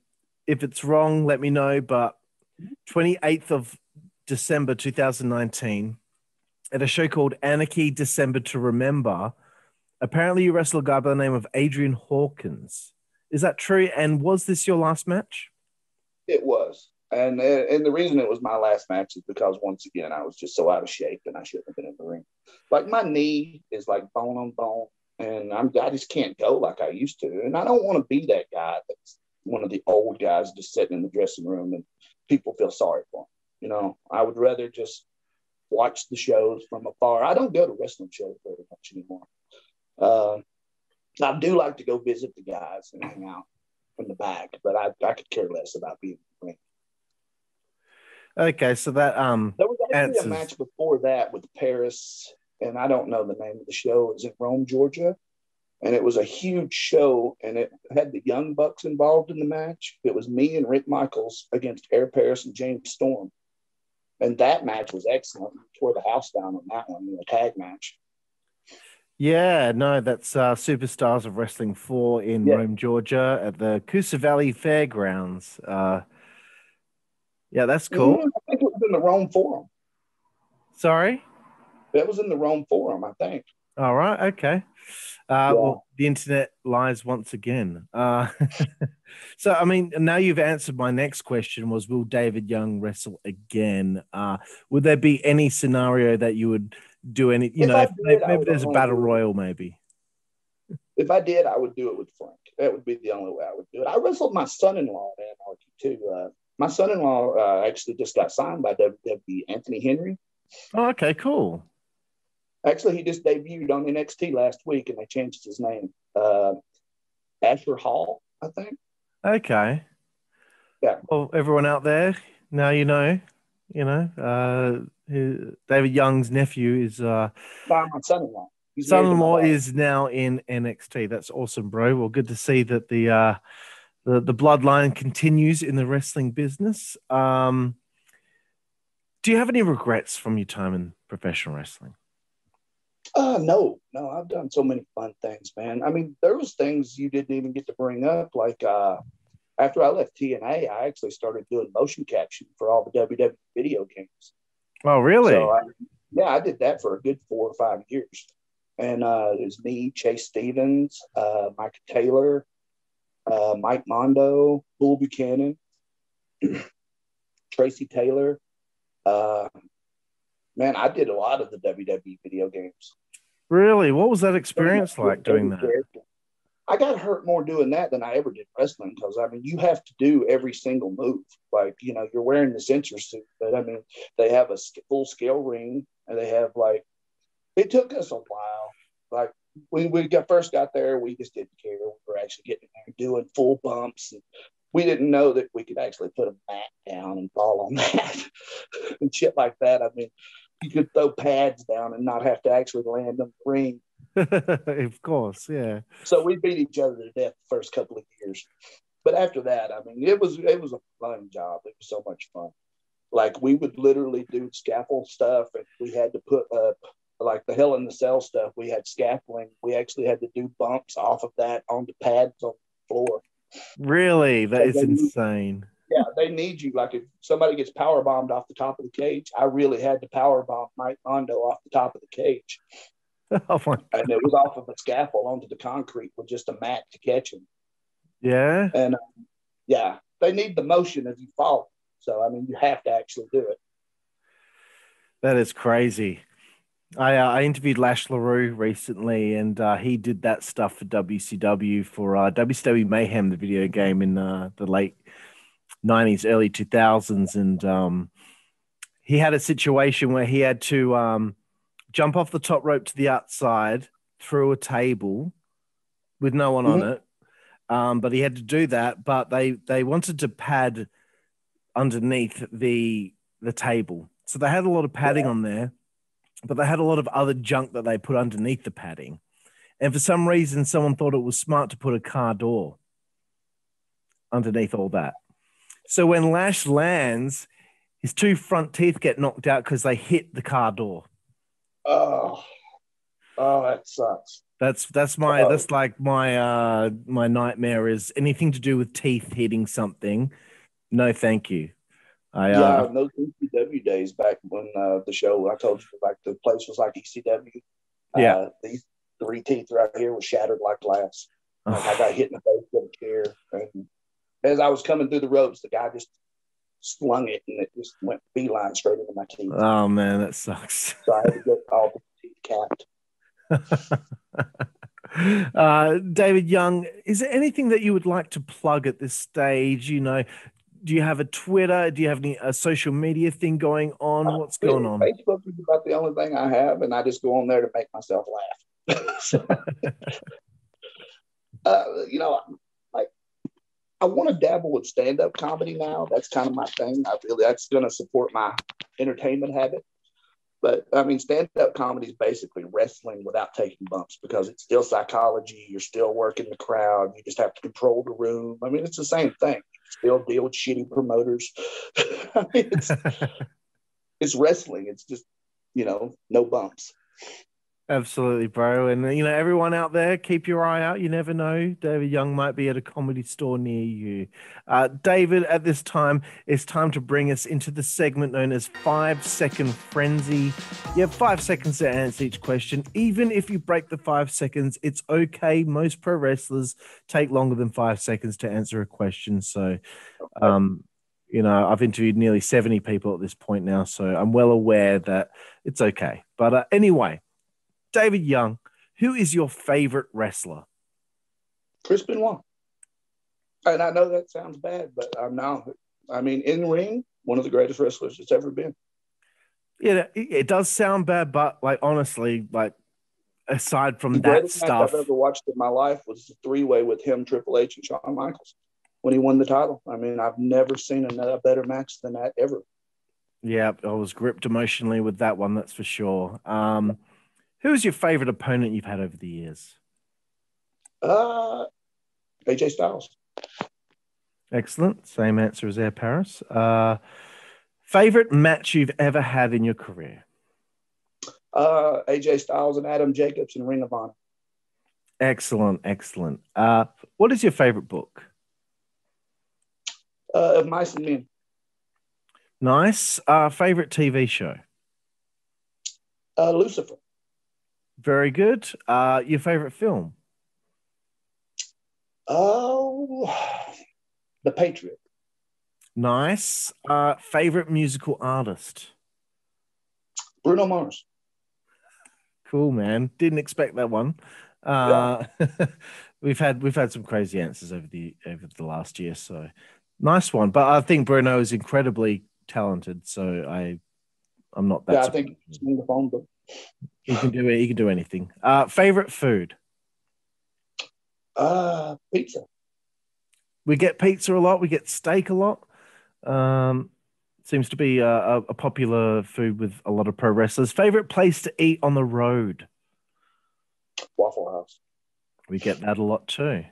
If it's wrong, let me know. But 28th of December 2019, at a show called Anarchy December to Remember, apparently you wrestled a guy by the name of Adrian Hawkins. Is that true? And was this your last match? It was. And the reason it was my last match is because, once again, I was just so out of shape and I shouldn't have been in the ring. Like, my knee is like bone on bone, and I just can't go like I used to. And I don't want to be that guy that's one of the old guys just sitting in the dressing room and people feel sorry for him. You know, I would rather just watch the shows from afar. I don't go to wrestling shows very much anymore. I do like to go visit the guys and hang out in the back, but I could care less about being in the ring. Okay, so that there was actually a match before that with Paris, and I don't know the name of the show. It was in Rome, Georgia, and it was a huge show, and it had the Young Bucks involved in the match. It was me and Rick Michaels against Air Paris and James Storm. And that match was excellent. We tore the house down on that one in a tag match. Yeah, no, that's Superstars of Wrestling 4 in Rome, Georgia at the Coosa Valley Fairgrounds. Yeah, that's cool. I think it was in the Rome Forum. Sorry? That was in the Rome Forum, I think. All right, okay. Well, the internet lies once again. So, I mean, now you've answered my next question was, will David Young wrestle again? Would there be any scenario that you would do any, maybe there's a battle royal, maybe? If I did, I would do it with Frank. That would be the only way I would do it. I wrestled my son-in-law at Anarchy too. My son-in-law actually just got signed by WWE, Anthony Henry. Oh, okay, cool. Actually, he just debuted on NXT last week, and they changed his name. Asher Hall, I think. Okay. Yeah. Well, everyone out there, now you know. David Young's nephew is my son-in-law. Son-in-law is now in NXT. That's awesome, bro. Well, good to see that the bloodline continues in the wrestling business. Do you have any regrets from your time in professional wrestling? No, I've done so many fun things, man. I mean, there was things you didn't even get to bring up. Like after I left TNA, I actually started doing motion caption for all the WWE video games. Oh, really? So I did that for a good 4 or 5 years. And it was me, Chase Stevens, Mike Taylor, Mike Mondo, Bull Buchanan, Tracy Taylor. Man, I did a lot of the WWE video games. Really? What was that experience like doing that? I got hurt more doing that than I ever did wrestling because, I mean, you have to do every single move. Like, you're wearing the sensor suit, but, I mean, they have a full-scale ring, and they have, like, it took us a while. Like, when we first got there, we just didn't care. We were actually getting there doing full bumps, and we didn't know that we could actually put a mat down and fall on that and shit like that. I mean, you could throw pads down and not have to actually land on the ring. Of course, yeah. So we beat each other to death the first couple of years. But after that, I mean, it was a fun job. It was so much fun. Like, we would literally do scaffold stuff, and we had to put up like the Hell in the Cell stuff, we had scaffolding. We actually had to do bumps off of that onto pads on the floor. Really? That So is insane. Yeah, they need you. Like if somebody gets power bombed off the top of the cage, I really had to power bomb Mike Mondo off the top of the cage. Oh my God. And it was off of a scaffold onto the concrete with just a mat to catch him. Yeah. And yeah, they need the motion as you fall. So, I mean, you have to actually do it. That is crazy. I interviewed Lash LaRue recently, and he did that stuff for WCW for WCW Mayhem, the video game in the late 90s, early 2000s. And he had a situation where he had to jump off the top rope to the outside through a table with no one on it. But he had to do that, but they wanted to pad underneath the table. So they had a lot of padding on there, but they had a lot of other junk that they put underneath the padding. And for some reason, someone thought it was smart to put a car door underneath all that. So when Lash lands, his 2 front teeth get knocked out because they hit the car door. Oh, that sucks. That's like my nightmare is anything to do with teeth hitting something. No, thank you. Those ECW days back when the show, I told you, like the place was like ECW. Yeah. These 3 teeth right here were shattered like glass. Like I got hit in the face with a chair. And as I was coming through the ropes, the guy just slung it and it just went beeline straight into my teeth. Oh, man, that sucks. So I had to get all the teeth capped. David Young, is there anything that you would like to plug at this stage? You know, do you have a Twitter? Do you have any social media thing going on? What's going on? Facebook is about the only thing I have, and I just go on there to make myself laugh. You know, like I want to dabble with stand-up comedy now. That's kind of my thing. That's going to support my entertainment habit. But I mean, stand-up comedy is basically wrestling without taking bumps because it's still psychology. You're still working the crowd. You just have to control the room. I mean, it's the same thing. You still deal with shitty promoters. I mean, it's wrestling. It's just, you know, no bumps. Absolutely, bro. And, you know, everyone out there, keep your eye out. You never know. David Young might be at a comedy store near you. David, at this time, it's time to bring us into the segment known as 5-Second Frenzy. You have 5 seconds to answer each question. Even if you break the 5 seconds, it's okay. Most pro wrestlers take longer than 5 seconds to answer a question. So, you know, I've interviewed nearly 70 people at this point now, so I'm well aware that it's okay. But anyway, David Young, who is your favorite wrestler? Chris Benoit. And I know that sounds bad, but I'm now, I mean, in ring, one of the greatest wrestlers that's ever been. Yeah, it does sound bad, but like honestly, like aside from the that greatest stuff, match I've ever watched in my life was the 3-way with him, Triple H, and Shawn Michaels when he won the title. I mean, I've never seen a better match than that ever. Yeah, I was gripped emotionally with that one, that's for sure. Who's your favorite opponent you've had over the years? AJ Styles. Excellent. Same answer as Air Paris. Favorite match you've ever had in your career? AJ Styles and Adam Jacobs in Ring of Honor. Excellent. What is your favorite book? Of Mice and Men. Nice. Favorite TV show? Lucifer. Very good. Your favorite film? Oh, The Patriot. Nice. Favorite musical artist? Bruno Mars. Cool, man. Didn't expect that one. Yeah. We've had some crazy answers over the last year, so nice one. But I think Bruno is incredibly talented, so I'm not that. Yeah, I think he's in the phone book. He can do it. He can do anything. Favorite food? Pizza. We get pizza a lot. We get steak a lot. Seems to be a popular food with a lot of pro wrestlers. Favorite place to eat on the road? Waffle House. We get that a lot too.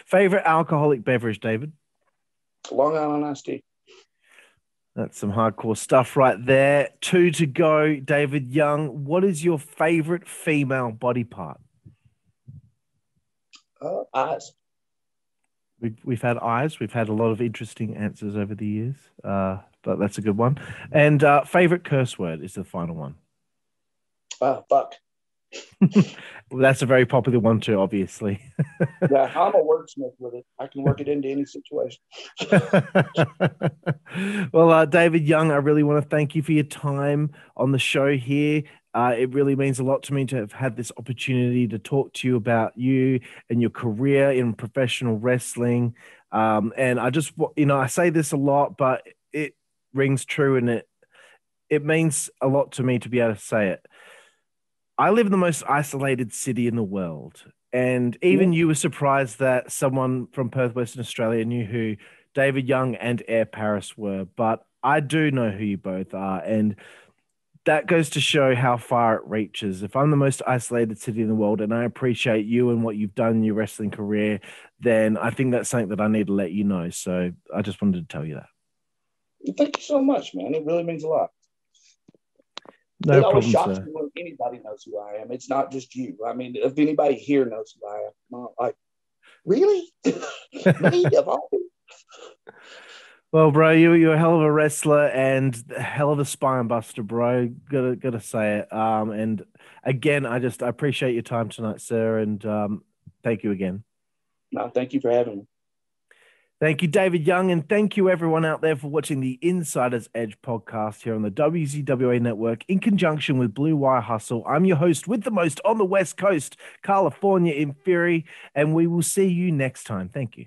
Favorite alcoholic beverage, David? Long Island iced tea. That's some hardcore stuff right there. 2 to go, David Young. What is your favorite female body part? Eyes. We've had eyes. We've had a lot of interesting answers over the years, but that's a good one. And favorite curse word is the final one. Fuck. Well, that's a very popular one too, obviously. Yeah, I'm a wordsmith with it. I can work it into any situation. Well, David Young, I really want to thank you for your time on the show here. It really means a lot to me to have had this opportunity to talk to you about you and your career in professional wrestling. And I just, I say this a lot, but it rings true, and it means a lot to me to be able to say it. I live in the most isolated city in the world. And even you were surprised that someone from Perth, Western Australia knew who David Young and Air Paris were. But I do know who you both are. And that goes to show how far it reaches. If I'm the most isolated city in the world and I appreciate you and what you've done in your wrestling career, then I think that's something that I need to let you know. So I just wanted to tell you that. Thank you so much, man. It really means a lot. No it always problem, shocks sir. me when anybody knows who I am. It's not just you. I mean, if anybody here knows who I am, I'm like, really? Me of all people? Well, bro, you're a hell of a wrestler and a hell of a spinebuster, bro. Gotta say it. And again, I appreciate your time tonight, sir. And thank you again. No, thank you for having me. Thank you, David Young, and thank you everyone out there for watching the Insider's Edge podcast here on the WZWA Network in conjunction with Blue Wire Hustle. I'm your host with the most on the West Coast, Karlifornia in Fury, and we will see you next time. Thank you.